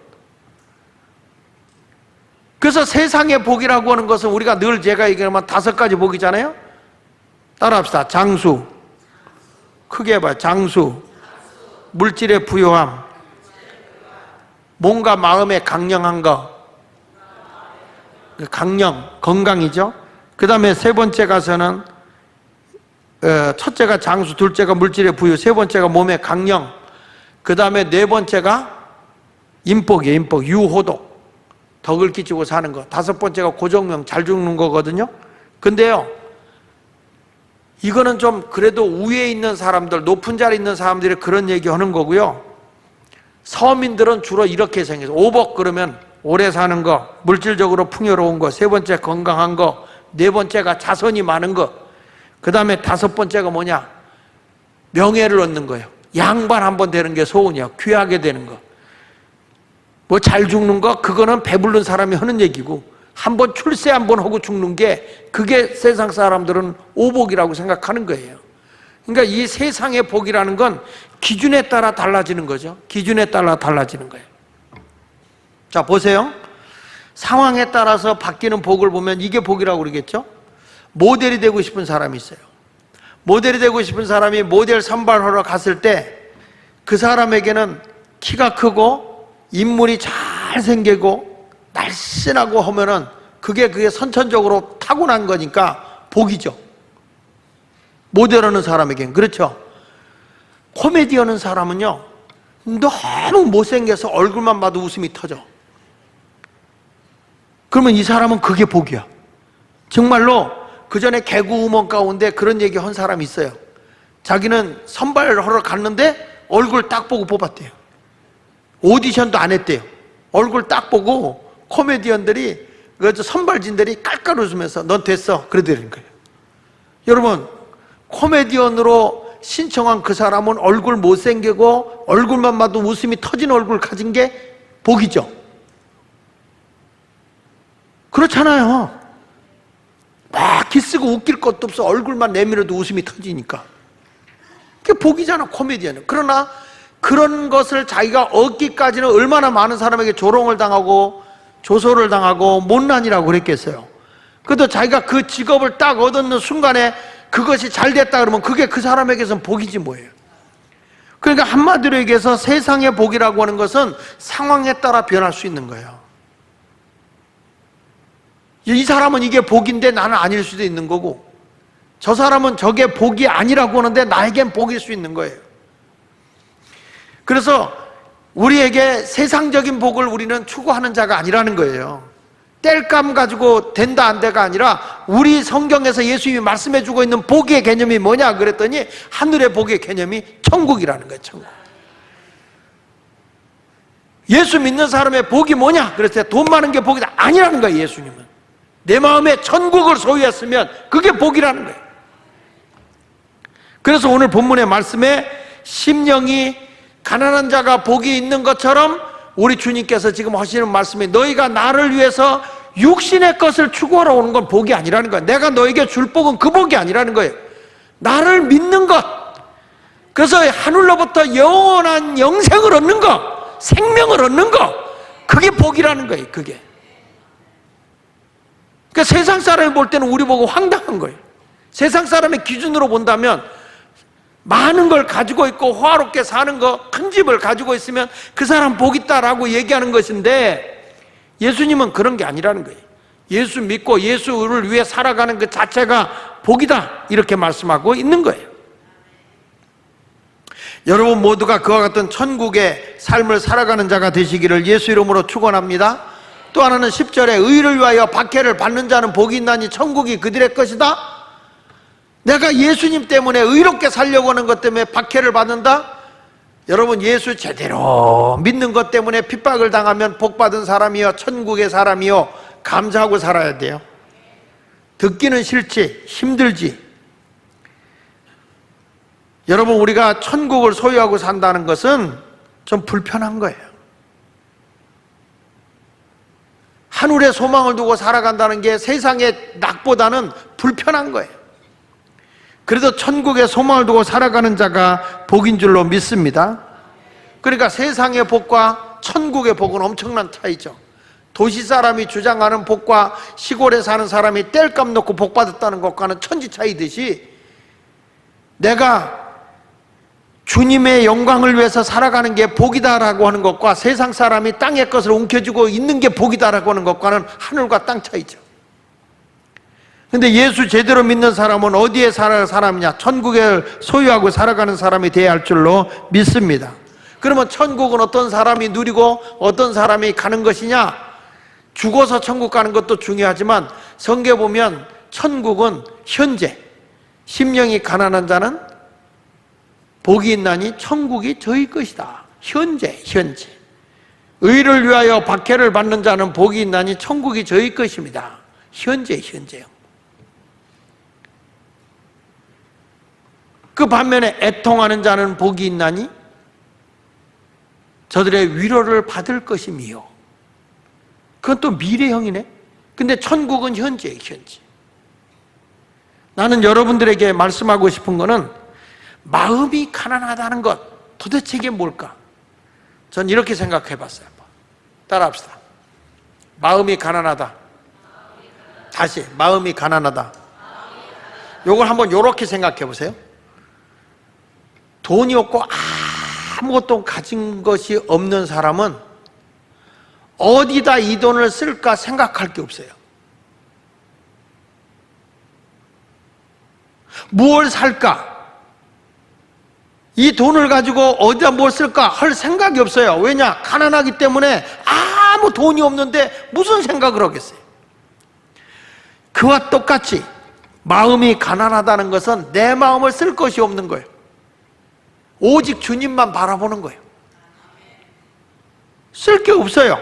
그래서 세상의 복이라고 하는 것은 우리가 늘 제가 얘기하면 5가지 복이잖아요. 따라합시다. 장수, 크게 해봐요. 장수, 물질의 부요함, 몸과 마음의 강령한 거, 강령, 건강이죠. 그 다음에 세 번째 가서는 첫째가 장수, 둘째가 물질의 부유, 세 번째가 몸의 강령, 그 다음에 네 번째가 인복이에요. 인복, 유호독, 덕을 끼치고 사는 거. 다섯 번째가 고정명, 잘 죽는 거거든요. 근데요, 이거는 좀 그래도 위에 있는 사람들, 높은 자리에 있는 사람들이 그런 얘기 하는 거고요. 서민들은 주로 이렇게 생겨서 오복 그러면 오래 사는 거, 물질적으로 풍요로운 거, 세 번째 건강한 거, 네 번째가 자손이 많은 거, 그 다음에 다섯 번째가 뭐냐? 명예를 얻는 거예요. 양반 한번 되는 게 소원이야. 귀하게 되는 거. 뭐 잘 죽는 거, 그거는 배부른 사람이 하는 얘기고, 한번 출세 한번 하고 죽는 게, 그게 세상 사람들은 오복이라고 생각하는 거예요. 그러니까 이 세상의 복이라는 건 기준에 따라 달라지는 거죠. 기준에 따라 달라지는 거예요. 자, 보세요. 상황에 따라서 바뀌는 복을 보면 이게 복이라고 그러겠죠. 모델이 되고 싶은 사람이 있어요. 모델이 되고 싶은 사람이 모델 선발하러 갔을 때 그 사람에게는 키가 크고 인물이 잘생기고 날씬하고 하면은 그게 선천적으로 타고난 거니까 복이죠. 모델하는 사람에겐. 그렇죠. 코미디 하는 사람은요, 너무 못생겨서 얼굴만 봐도 웃음이 터져. 그러면 이 사람은 그게 복이야. 정말로 그 전에 개그우먼 가운데 그런 얘기 한 사람이 있어요. 자기는 선발을 하러 갔는데 얼굴 딱 보고 뽑았대요. 오디션도 안 했대요. 얼굴 딱 보고 코미디언들이, 그 선발진들이 깔깔 웃으면서 넌 됐어, 그러더라는 거예요. 여러분, 코미디언으로 신청한 그 사람은 얼굴 못생기고 얼굴만 봐도 웃음이 터진 얼굴 가진 게 복이죠. 그렇잖아요. 막 기쓰고 웃길 것도 없어. 얼굴만 내밀어도 웃음이 터지니까. 그게 복이잖아, 코미디언은. 그러나 그런 것을 자기가 얻기까지는 얼마나 많은 사람에게 조롱을 당하고 조소를 당하고 못난이라고 그랬겠어요. 그래도 자기가 그 직업을 딱 얻는 순간에 그것이 잘 됐다 그러면 그게 그 사람에게서는 복이지 뭐예요. 그러니까 한마디로 얘기해서 세상의 복이라고 하는 것은 상황에 따라 변할 수 있는 거예요. 이 사람은 이게 복인데 나는 아닐 수도 있는 거고, 저 사람은 저게 복이 아니라고 하는데 나에겐 복일 수 있는 거예요. 그래서 우리에게 세상적인 복을 우리는 추구하는 자가 아니라는 거예요. 땔감 가지고 된다 안 돼가 아니라 우리 성경에서 예수님이 말씀해주고 있는 복의 개념이 뭐냐 그랬더니 하늘의 복의 개념이 천국이라는 거예요. 천국. 예수 믿는 사람의 복이 뭐냐 그랬을 때 돈 많은 게 복이다 아니라는 거예요. 예수님은 내 마음에 천국을 소유했으면 그게 복이라는 거예요. 그래서 오늘 본문의 말씀에 심령이 가난한 자가 복이 있는 것처럼 우리 주님께서 지금 하시는 말씀이 너희가 나를 위해서 육신의 것을 추구하러 오는 건 복이 아니라는 거예요. 내가 너에게 줄 복은 그 복이 아니라는 거예요. 나를 믿는 것. 그래서 하늘로부터 영원한 영생을 얻는 것, 생명을 얻는 것, 그게 복이라는 거예요. 그게. 그러니까 세상 사람이 볼 때는 우리 보고 황당한 거예요. 세상 사람의 기준으로 본다면 많은 걸 가지고 있고 호화롭게 사는 거, 큰 집을 가지고 있으면 그 사람 복 있다라고 얘기하는 것인데 예수님은 그런 게 아니라는 거예요. 예수 믿고 예수를 위해 살아가는 그 자체가 복이다 이렇게 말씀하고 있는 거예요. 여러분 모두가 그와 같은 천국의 삶을 살아가는 자가 되시기를 예수 이름으로 축원합니다. 또 하나는 10절에 의를 위하여 박해를 받는 자는 복이 있나니 천국이 그들의 것이다. 내가 예수님 때문에 의롭게 살려고 하는 것 때문에 박해를 받는다? 여러분, 예수 제대로 믿는 것 때문에 핍박을 당하면 복받은 사람이요 천국의 사람이요 감사하고 살아야 돼요. 듣기는 싫지, 힘들지. 여러분, 우리가 천국을 소유하고 산다는 것은 좀 불편한 거예요. 하늘에 소망을 두고 살아간다는 게 세상의 낙보다는 불편한 거예요. 그래도 천국에 소망을 두고 살아가는 자가 복인 줄로 믿습니다. 그러니까 세상의 복과 천국의 복은 엄청난 차이죠. 도시 사람이 주장하는 복과 시골에 사는 사람이 뗄감 놓고 복 받았다는 것과는 천지 차이듯이, 내가 주님의 영광을 위해서 살아가는 게 복이다라고 하는 것과 세상 사람이 땅의 것을 움켜쥐고 있는 게 복이다라고 하는 것과는 하늘과 땅 차이죠. 근데 예수 제대로 믿는 사람은 어디에 살아갈 사람이냐? 천국을 소유하고 살아가는 사람이 되어야 할 줄로 믿습니다. 그러면 천국은 어떤 사람이 누리고 어떤 사람이 가는 것이냐? 죽어서 천국 가는 것도 중요하지만 성경에 보면 천국은 현재, 심령이 가난한 자는 복이 있나니 천국이 저희 것이다. 현재. 의를 위하여 박해를 받는 자는 복이 있나니 천국이 저희 것입니다. 현재요. 그 반면에 애통하는 자는 복이 있나니 저들의 위로를 받을 것이미요. 그건 또 미래형이네. 근데 천국은 현재예요. 나는 여러분들에게 말씀하고 싶은 거는, 마음이 가난하다는 것, 도대체 이게 뭘까? 전 이렇게 생각해 봤어요. 따라합시다. 마음이 가난하다. 다시, 마음이 가난하다. 요걸 한번 요렇게 생각해 보세요. 돈이 없고 아무것도 가진 것이 없는 사람은 어디다 이 돈을 쓸까 생각할 게 없어요. 무엇을 살까? 이 돈을 가지고 어디다 뭘 쓸까 할 생각이 없어요. 왜냐? 가난하기 때문에 아무 돈이 없는데 무슨 생각을 하겠어요? 그와 똑같이 마음이 가난하다는 것은 내 마음을 쓸 것이 없는 거예요. 오직 주님만 바라보는 거예요. 쓸 게 없어요.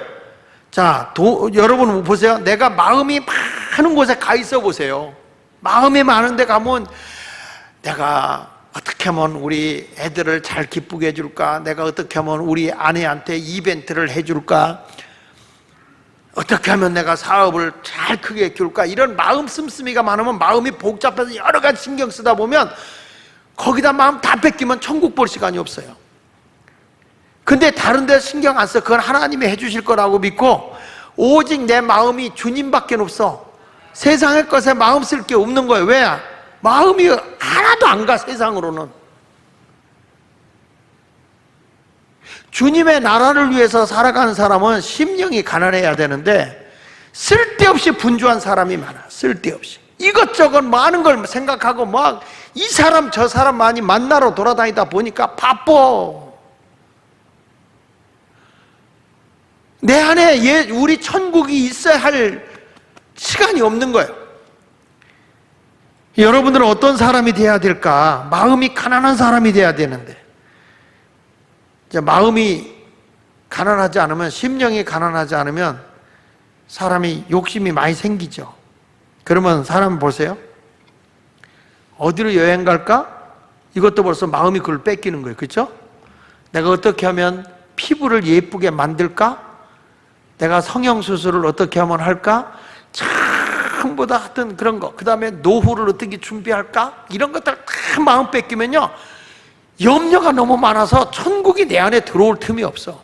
자, 여러분 보세요. 내가 마음이 많은 곳에 가 있어 보세요. 마음이 많은 데 가면 내가 어떻게 하면 우리 애들을 잘 기쁘게 해줄까? 내가 어떻게 하면 우리 아내한테 이벤트를 해줄까? 어떻게 하면 내가 사업을 잘 크게 키울까? 이런 마음 씀씀이가 많으면 마음이 복잡해서 여러 가지 신경 쓰다 보면 거기다 마음 다 뺏기면 천국 볼 시간이 없어요. 근데 다른 데 신경 안 써. 그건 하나님이 해주실 거라고 믿고 오직 내 마음이 주님밖에 없어. 세상의 것에 마음 쓸 게 없는 거예요. 왜? 마음이 하나도 안 가, 세상으로는. 주님의 나라를 위해서 살아가는 사람은 심령이 가난해야 되는데 쓸데없이 분주한 사람이 많아. 쓸데없이 이것저것 많은 걸 생각하고 막 이 사람 저 사람 많이 만나러 돌아다니다 보니까 바빠. 내 안에 우리 천국이 있어야 할 시간이 없는 거예요. 여러분들은 어떤 사람이 돼야 될까? 마음이 가난한 사람이 돼야 되는데, 마음이 가난하지 않으면, 심령이 가난하지 않으면 사람이 욕심이 많이 생기죠. 그러면 사람 보세요. 어디로 여행 갈까? 이것도 벌써 마음이 그걸 뺏기는 거예요. 그렇죠? 내가 어떻게 하면 피부를 예쁘게 만들까? 내가 성형수술을 어떻게 하면 할까? 전부 다 하여튼 그런 거. 그 다음에 노후를 어떻게 준비할까? 이런 것들 다 마음 뺏기면요, 염려가 너무 많아서 천국이 내 안에 들어올 틈이 없어.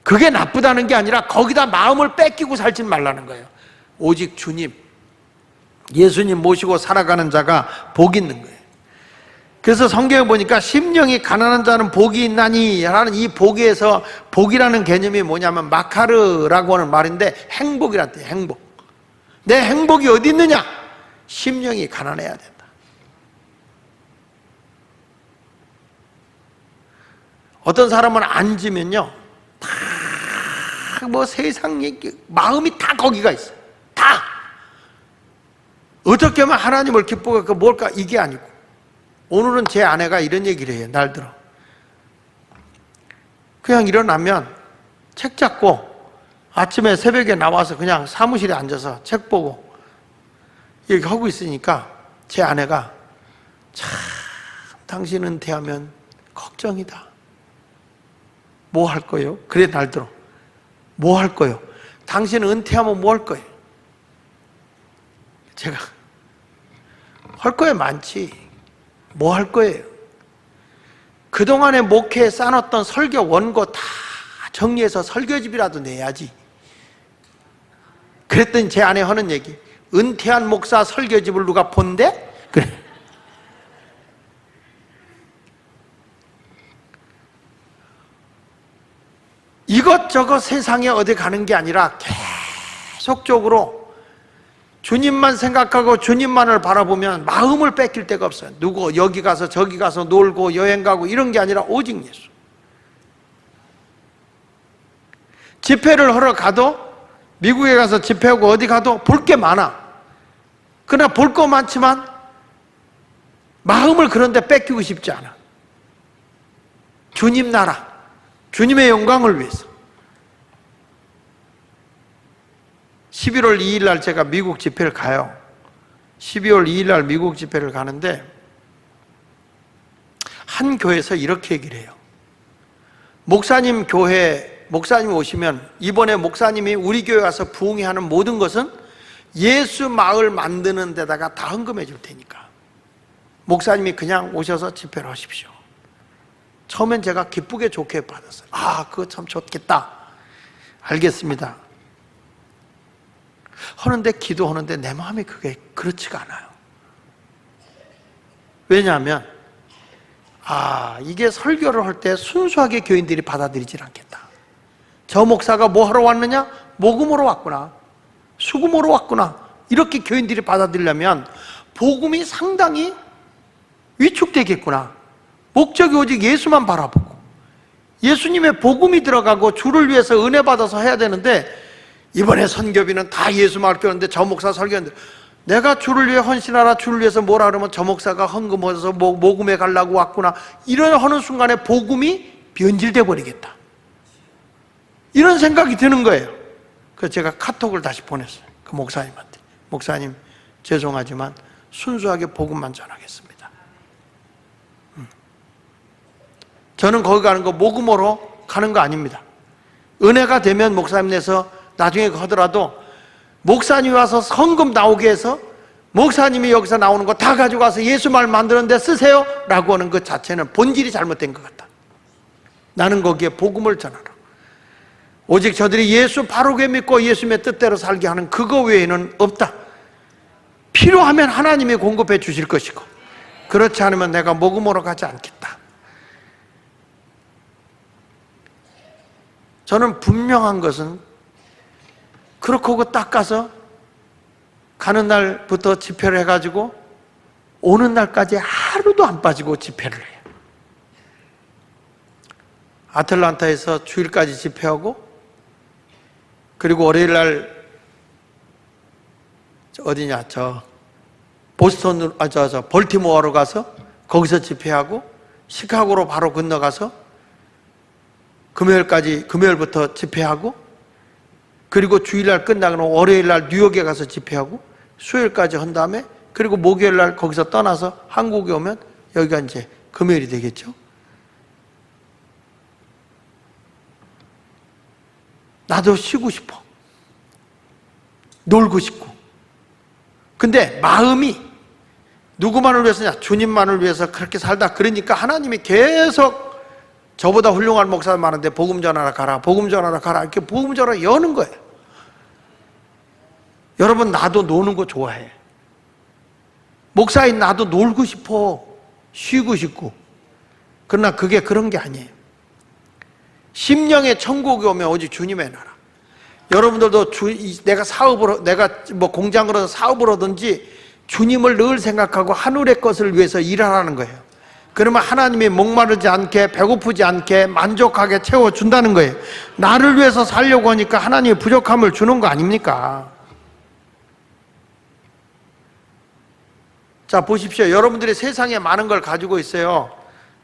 그게 나쁘다는 게 아니라 거기다 마음을 뺏기고 살지 말라는 거예요. 오직 주님, 예수님 모시고 살아가는 자가 복이 있는 거예요. 그래서 성경에 보니까 심령이 가난한 자는 복이 있나니 라는 이 복에서, 복이라는 개념이 뭐냐면 마카르라고 하는 말인데 행복이란 뜻이에요. 행복. 내 행복이 어디 있느냐? 심령이 가난해야 된다. 어떤 사람은 앉으면요, 다 뭐 세상 얘기, 마음이 다 거기가 있어요. 다. 어떻게 하면 하나님을 기쁘게 할까? 뭘까? 이게 아니고 오늘은 제 아내가 이런 얘기를 해요. 날 들어. 그냥 일어나면 책 잡고 아침에 새벽에 나와서 그냥 사무실에 앉아서 책 보고 이렇게 하고 있으니까 제 아내가 참 당신 은퇴하면 걱정이다. 뭐 할 거예요? 그래 날 들어. 뭐 할 거예요? 당신 은퇴하면 뭐 할 거예요? 제가 할 거에 많지. 뭐 할 거예요? 그동안에 목회에 쌓아놨던 설교 원고 다 정리해서 설교집이라도 내야지. 그랬더니 제 아내 하는 얘기, 은퇴한 목사 설교집을 누가 본대? 그래. 이것저것 세상에 어디 가는 게 아니라 계속적으로 주님만 생각하고 주님만을 바라보면 마음을 뺏길 데가 없어요. 누구 여기 가서 저기 가서 놀고 여행 가고 이런 게 아니라 오직 예수. 집회를 하러 가도 미국에 가서 집회하고 어디 가도 볼 게 많아. 그러나 볼 거 많지만 마음을 그런 데 뺏기고 싶지 않아. 주님 나라, 주님의 영광을 위해서. 11월 2일 날 제가 미국 집회를 가요. 12월 2일 날 미국 집회를 가는데 한 교회에서 이렇게 얘기를 해요. 목사님 오시면 이번에 목사님이 우리 교회 와서 부흥회 하는 모든 것은 예수 마을 만드는 데다가 다 헌금해 줄 테니까 목사님이 그냥 오셔서 집회를 하십시오. 처음엔 제가 기쁘게 좋게 받았어요. 아, 그거 참 좋겠다. 알겠습니다. 하는데 기도하는데 내 마음이 그게 그렇지가 않아요. 왜냐하면 이게 설교를 할 때 순수하게 교인들이 받아들이질 않겠다. 저 목사가 뭐 하러 왔느냐? 모금으로 왔구나. 수금으로 왔구나. 이렇게 교인들이 받아들이려면 복음이 상당히 위축되겠구나. 목적이 오직 예수만 바라보고 예수님의 복음이 들어가고 주를 위해서 은혜 받아서 해야 되는데 이번에 선교비는 다 예수만 할거는데 저 목사 설교하는데 내가 주를 위해 헌신하라 주를 위해서 뭐라 그러면 저 목사가 헌금해서 모금해 가려고 왔구나. 이런 하는 순간에 복음이 변질돼 버리겠다. 이런 생각이 드는 거예요. 그래서 제가 카톡을 다시 보냈어요. 그 목사님한테. 목사님 죄송하지만 순수하게 복음만 전하겠습니다. 저는 거기 가는 거 모금으로 가는 거 아닙니다. 은혜가 되면 목사님 내서 나중에 하더라도 목사님이 와서 헌금 나오게 해서 목사님이 여기서 나오는 거 다 가지고 와서 예수 말 만드는데 쓰세요 라고 하는 것 자체는 본질이 잘못된 것 같다. 나는 거기에 복음을 전하라. 오직 저들이 예수 바르게 믿고 예수님의 뜻대로 살게 하는 그거 외에는 없다. 필요하면 하나님이 공급해 주실 것이고 그렇지 않으면 내가 모금으로 가지 않겠다. 저는 분명한 것은 그렇게 하고 딱 가서 가는 날부터 집회를 해가지고 오는 날까지 하루도 안 빠지고 집회를 해요. 아틀란타에서 주일까지 집회하고 그리고 월요일 날 어디냐 보스턴 볼티모어로 가서 거기서 집회하고 시카고로 바로 건너가서 금요일부터 집회하고 그리고 주일날 끝나고 월요일날 뉴욕에 가서 집회하고 수요일까지 한 다음에 그리고 목요일날 거기서 떠나서 한국에 오면 여기가 이제 금요일이 되겠죠. 나도 쉬고 싶어. 놀고 싶고. 근데 마음이 누구만을 위해서냐? 주님만을 위해서 그렇게 살다. 그러니까 하나님이 계속 저보다 훌륭한 목사들 많은데 복음 전하러 가라, 복음 전하러 가라 이렇게 복음 전하러 여는 거예요. 여러분 나도 노는 거 좋아해. 목사인 나도 놀고 싶어. 쉬고 싶고. 그러나 그게 그런 게 아니에요. 심령의 천국에 오면 오직 주님의 나라. 여러분들도 내가 뭐 공장을 하든 사업을 하든지 주님을 늘 생각하고 하늘의 것을 위해서 일하라는 거예요. 그러면 하나님이 목마르지 않게 배고프지 않게 만족하게 채워준다는 거예요. 나를 위해서 살려고 하니까 하나님이 부족함을 주는 거 아닙니까? 자, 보십시오. 여러분들이 세상에 많은 걸 가지고 있어요.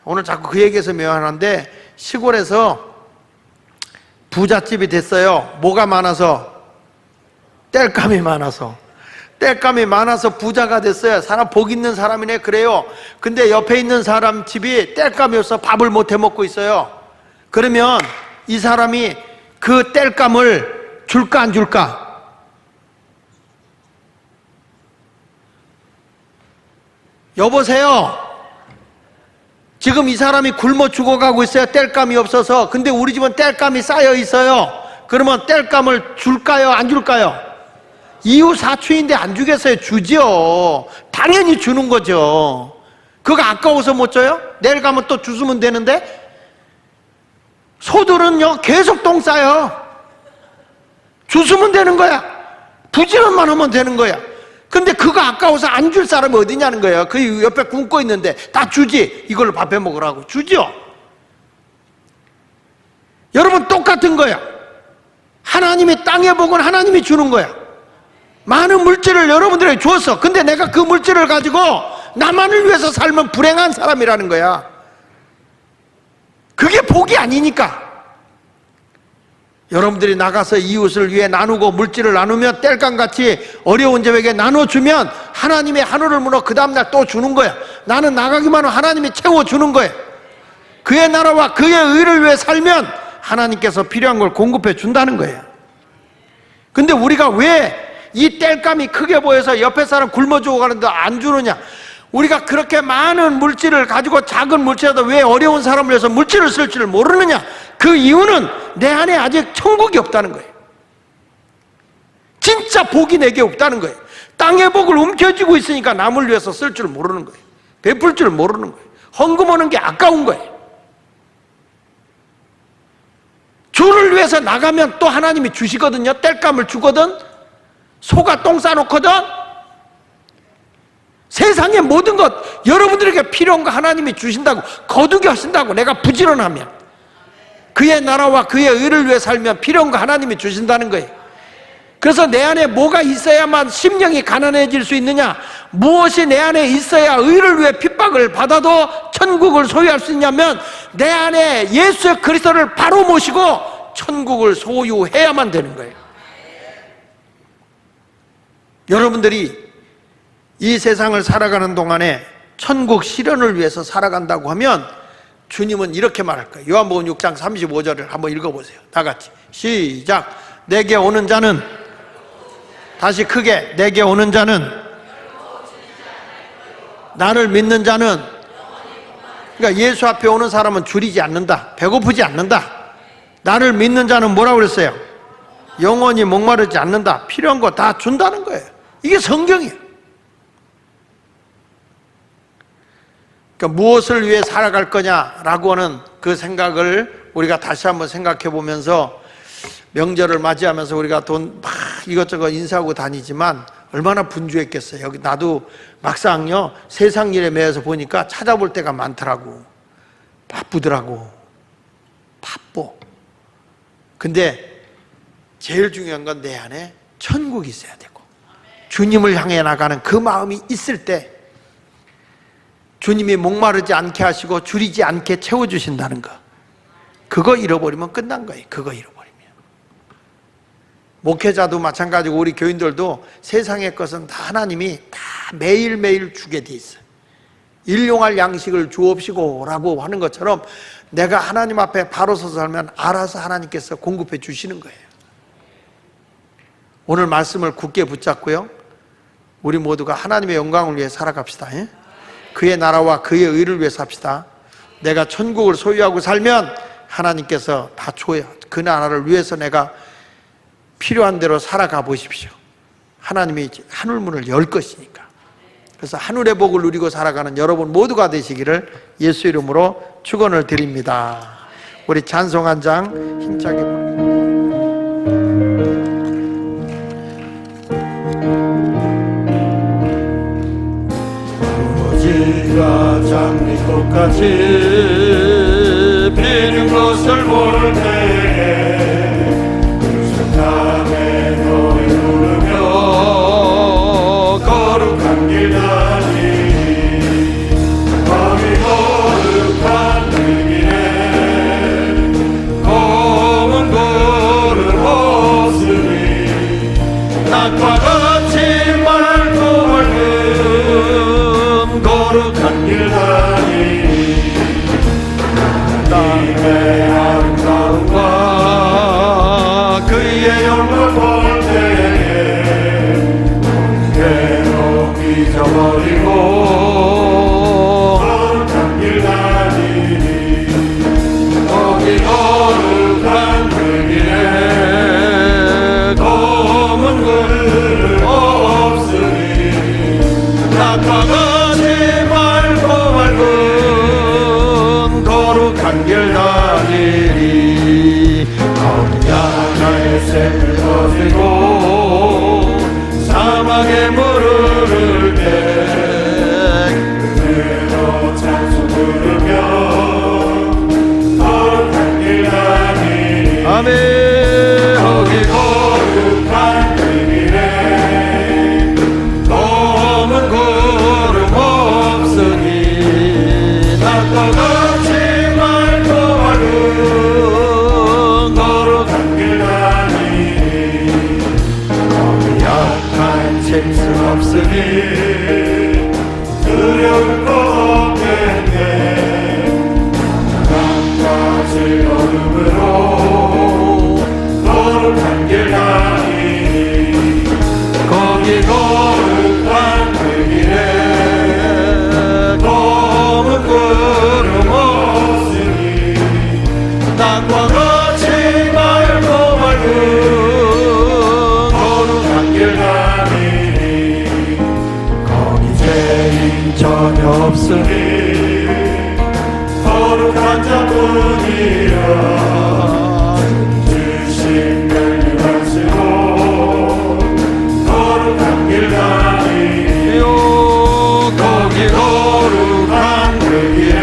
오늘 자꾸 그 얘기해서 미안한데, 시골에서 부잣집이 됐어요. 뭐가 많아서? 땔감이 많아서. 땔감이 많아서 부자가 됐어요. 사람 복 있는 사람이네, 그래요. 근데 옆에 있는 사람 집이 땔감이 없어 밥을 못 해 먹고 있어요. 그러면 이 사람이 그 땔감을 줄까 안 줄까? 여보세요. 지금 이 사람이 굶어 죽어가고 있어요. 땔감이 없어서. 근데 우리 집은 땔감이 쌓여 있어요. 그러면 땔감을 줄까요? 안 줄까요? 이웃 사촌인데 안 주겠어요? 주죠. 당연히 주는 거죠. 그거 아까워서 못 줘요? 내일 가면 또 주시면 되는데. 소들은요 계속 똥 싸요. 주시면 되는 거야. 부지런만 하면 되는 거야. 근데 그거 아까워서 안 줄 사람이 어디냐는 거예요. 그 옆에 굶고 있는데 다 주지. 이걸로 밥 해 먹으라고 주죠. 여러분 똑같은 거야. 하나님이 땅의 복은 하나님이 주는 거야. 많은 물질을 여러분들에게 줬어. 근데 내가 그 물질을 가지고 나만을 위해서 살면 불행한 사람이라는 거야. 그게 복이 아니니까. 여러분들이 나가서 이웃을 위해 나누고 물질을 나누면 땔감같이 어려운 자에게 나눠주면 하나님이 하늘을 물어 그 다음날 또 주는 거야. 나는 나가기만 하면 하나님이 채워주는 거야. 그의 나라와 그의 의를 위해 살면 하나님께서 필요한 걸 공급해 준다는 거예요. 근데 우리가 왜 이 땔감이 크게 보여서 옆에 사람 굶어 죽어가는데 안 주느냐? 우리가 그렇게 많은 물질을 가지고 작은 물질에도 왜 어려운 사람을 위해서 물질을 쓸 줄 모르느냐? 그 이유는 내 안에 아직 천국이 없다는 거예요. 진짜 복이 내게 없다는 거예요. 땅의 복을 움켜쥐고 있으니까 남을 위해서 쓸 줄 모르는 거예요. 베풀 줄 모르는 거예요. 헌금하는 게 아까운 거예요. 주를 위해서 나가면 또 하나님이 주시거든요. 땔감을 주거든. 소가 똥 싸놓거든. 세상의 모든 것 여러분들에게 필요한 거 하나님이 주신다고 거두게 하신다고. 내가 부지런하면 그의 나라와 그의 의를 위해 살면 필요한 거 하나님이 주신다는 거예요. 그래서 내 안에 뭐가 있어야만 심령이 가난해질 수 있느냐? 무엇이 내 안에 있어야 의를 위해 핍박을 받아도 천국을 소유할 수 있냐면 내 안에 예수 그리스도를 바로 모시고 천국을 소유해야만 되는 거예요. 여러분들이 이 세상을 살아가는 동안에 천국 실현을 위해서 살아간다고 하면 주님은 이렇게 말할 거예요. 요한복음 6장 35절을 한번 읽어보세요. 다 같이 시작. 내게 오는 자는, 다시 크게, 내게 오는 자는, 나를 믿는 자는, 그러니까 예수 앞에 오는 사람은 줄이지 않는다. 배고프지 않는다. 나를 믿는 자는 뭐라고 그랬어요? 영원히 목마르지 않는다. 필요한 거 다 준다는 거예요. 이게 성경이에요. 그러니까 무엇을 위해 살아갈 거냐라고 하는 그 생각을 우리가 다시 한번 생각해 보면서 명절을 맞이하면서 우리가 돈 막 이것저것 인사하고 다니지만 얼마나 분주했겠어요. 여기 나도 막상요 세상 일에 매여서 보니까 찾아볼 때가 많더라고. 바쁘더라고. 바빠. 근데 제일 중요한 건 내 안에 천국이 있어야 되고 주님을 향해 나가는 그 마음이 있을 때 주님이 목마르지 않게 하시고 줄이지 않게 채워주신다는 거. 그거 잃어버리면 끝난 거예요. 그거 잃어버리면. 목회자도 마찬가지고 우리 교인들도 세상의 것은 다 하나님이 다 매일매일 주게 돼 있어요. 일용할 양식을 주옵시고 라고 하는 것처럼 내가 하나님 앞에 바로 서서 살면 알아서 하나님께서 공급해 주시는 거예요. 오늘 말씀을 굳게 붙잡고요, 우리 모두가 하나님의 영광을 위해 살아갑시다. 그의 나라와 그의 의를 위해 삽시다. 내가 천국을 소유하고 살면 하나님께서 다 줘요. 그 나라를 위해서 내가 필요한 대로 살아가 보십시오. 하나님이 하늘문을 열 것이니까. 그래서 하늘의 복을 누리고 살아가는 여러분 모두가 되시기를 예수 이름으로 축원을 드립니다. 우리 찬송 한 장 힘차게 부릅니다. 무지가 장미꽃같이 피는 것을 볼 때에 땅에 너를 부르며 거룩한 길 다니 그의 영광 볼 때에 괴로움 잊어버리고 거룩한 길 다니니 거기 거룩한 그 길에 검은 구름 없으니 낙과 같이 맑고 맑은 거룩한 길 다니리 거기 나의 샘을 터지고 사막에 물을 때 그대로 찬송 부르며 거룩한 길 다니니 아멘 거기 거룩한 그 길에 검은 구름 없으니 낙과 같이 맑고 맑은 거룩한 길 다니니 약한 짐승 없으니 두려울 것 없겠네 사랑과 즐거움으로 거룩한 길 다니니 거기 거룩한 그 길에 검은 구름 없으니 낙과 같이 맑고 맑은 거룩한 길 다니니 거기 죄인 전혀 없으니 거룩한 자뿐이라 주신 멸류관시고 거룩한 길 다니니 요 거기 거룩한 그 길에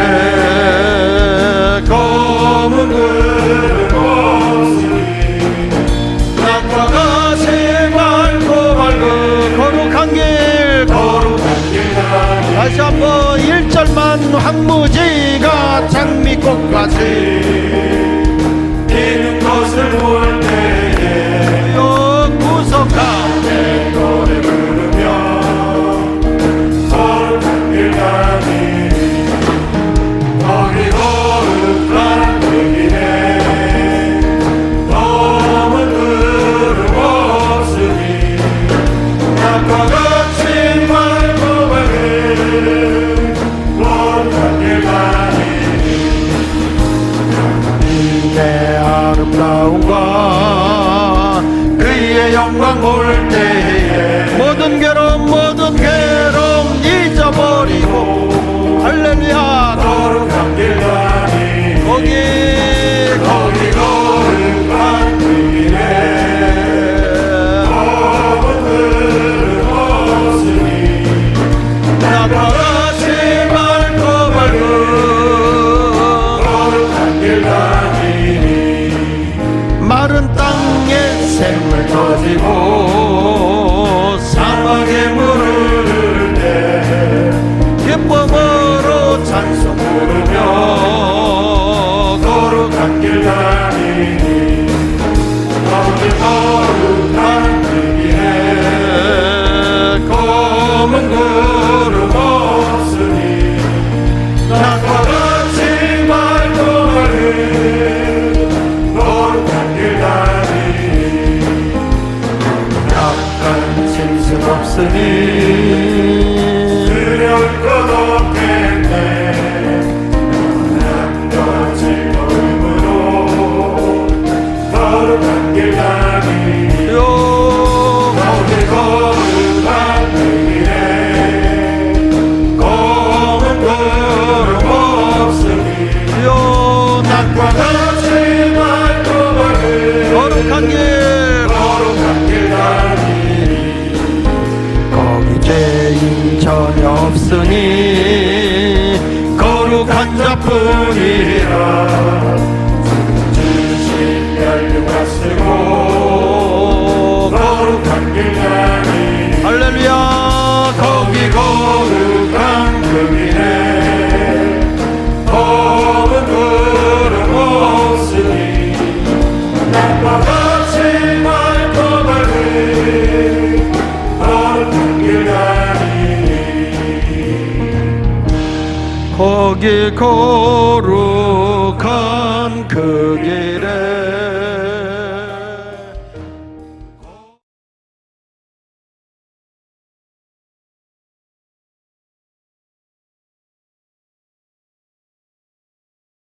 검은 구름 없으니 낙과 같이 맑고 맑은 거룩한 길 거룩한 길 다니니 다시 한번 1절만 황무지가 장미꽃같이 피는 것을 볼 때에 구속한 내 노래 부르며 거룩한 길 다니니 거기 거룩한 그 길에 검은 구름 없으니 낙과 같이 맑고 밝은 거룩한 길 다니니 내 아름다움과 그의 영광 볼 때에 모든 괴로움 잊어버리고 할렐루야 거룩한 길 다니니 거기 거룩한 그 길에 검은 구름 없으니 낙과 같이 맑고 맑은 거룩한 길 다니니 마른 땅에 샘을 터지고 사막에 물을 때 기쁨으로 찬송 부르며 거룩한 길 다니니 거기 거룩한 그 길에 검은 구름 없으니 낙과 같이 맑고 밝은 거룩한 길 다니니 약간 짐승 없으니 두려울 것 없겠네 사랑과 즐거움으로 거룩한 길 다니니 요 거기 거룩한 그 길에 검은 구름 없으니 요 낙과 같이 맑고 밝은 거룩한 길 거룩한 길 다니니 거기 죄인 전혀 없으니 거룩한 자뿐이라 주신 멸류관 쓰고 거룩한 길 다니니 할렐루야 거기 거룩한 그 길에 검은 구름 없으니 낙과 같이 맑고 밝은 거룩한 길 다니니 거기 거룩한 그 길에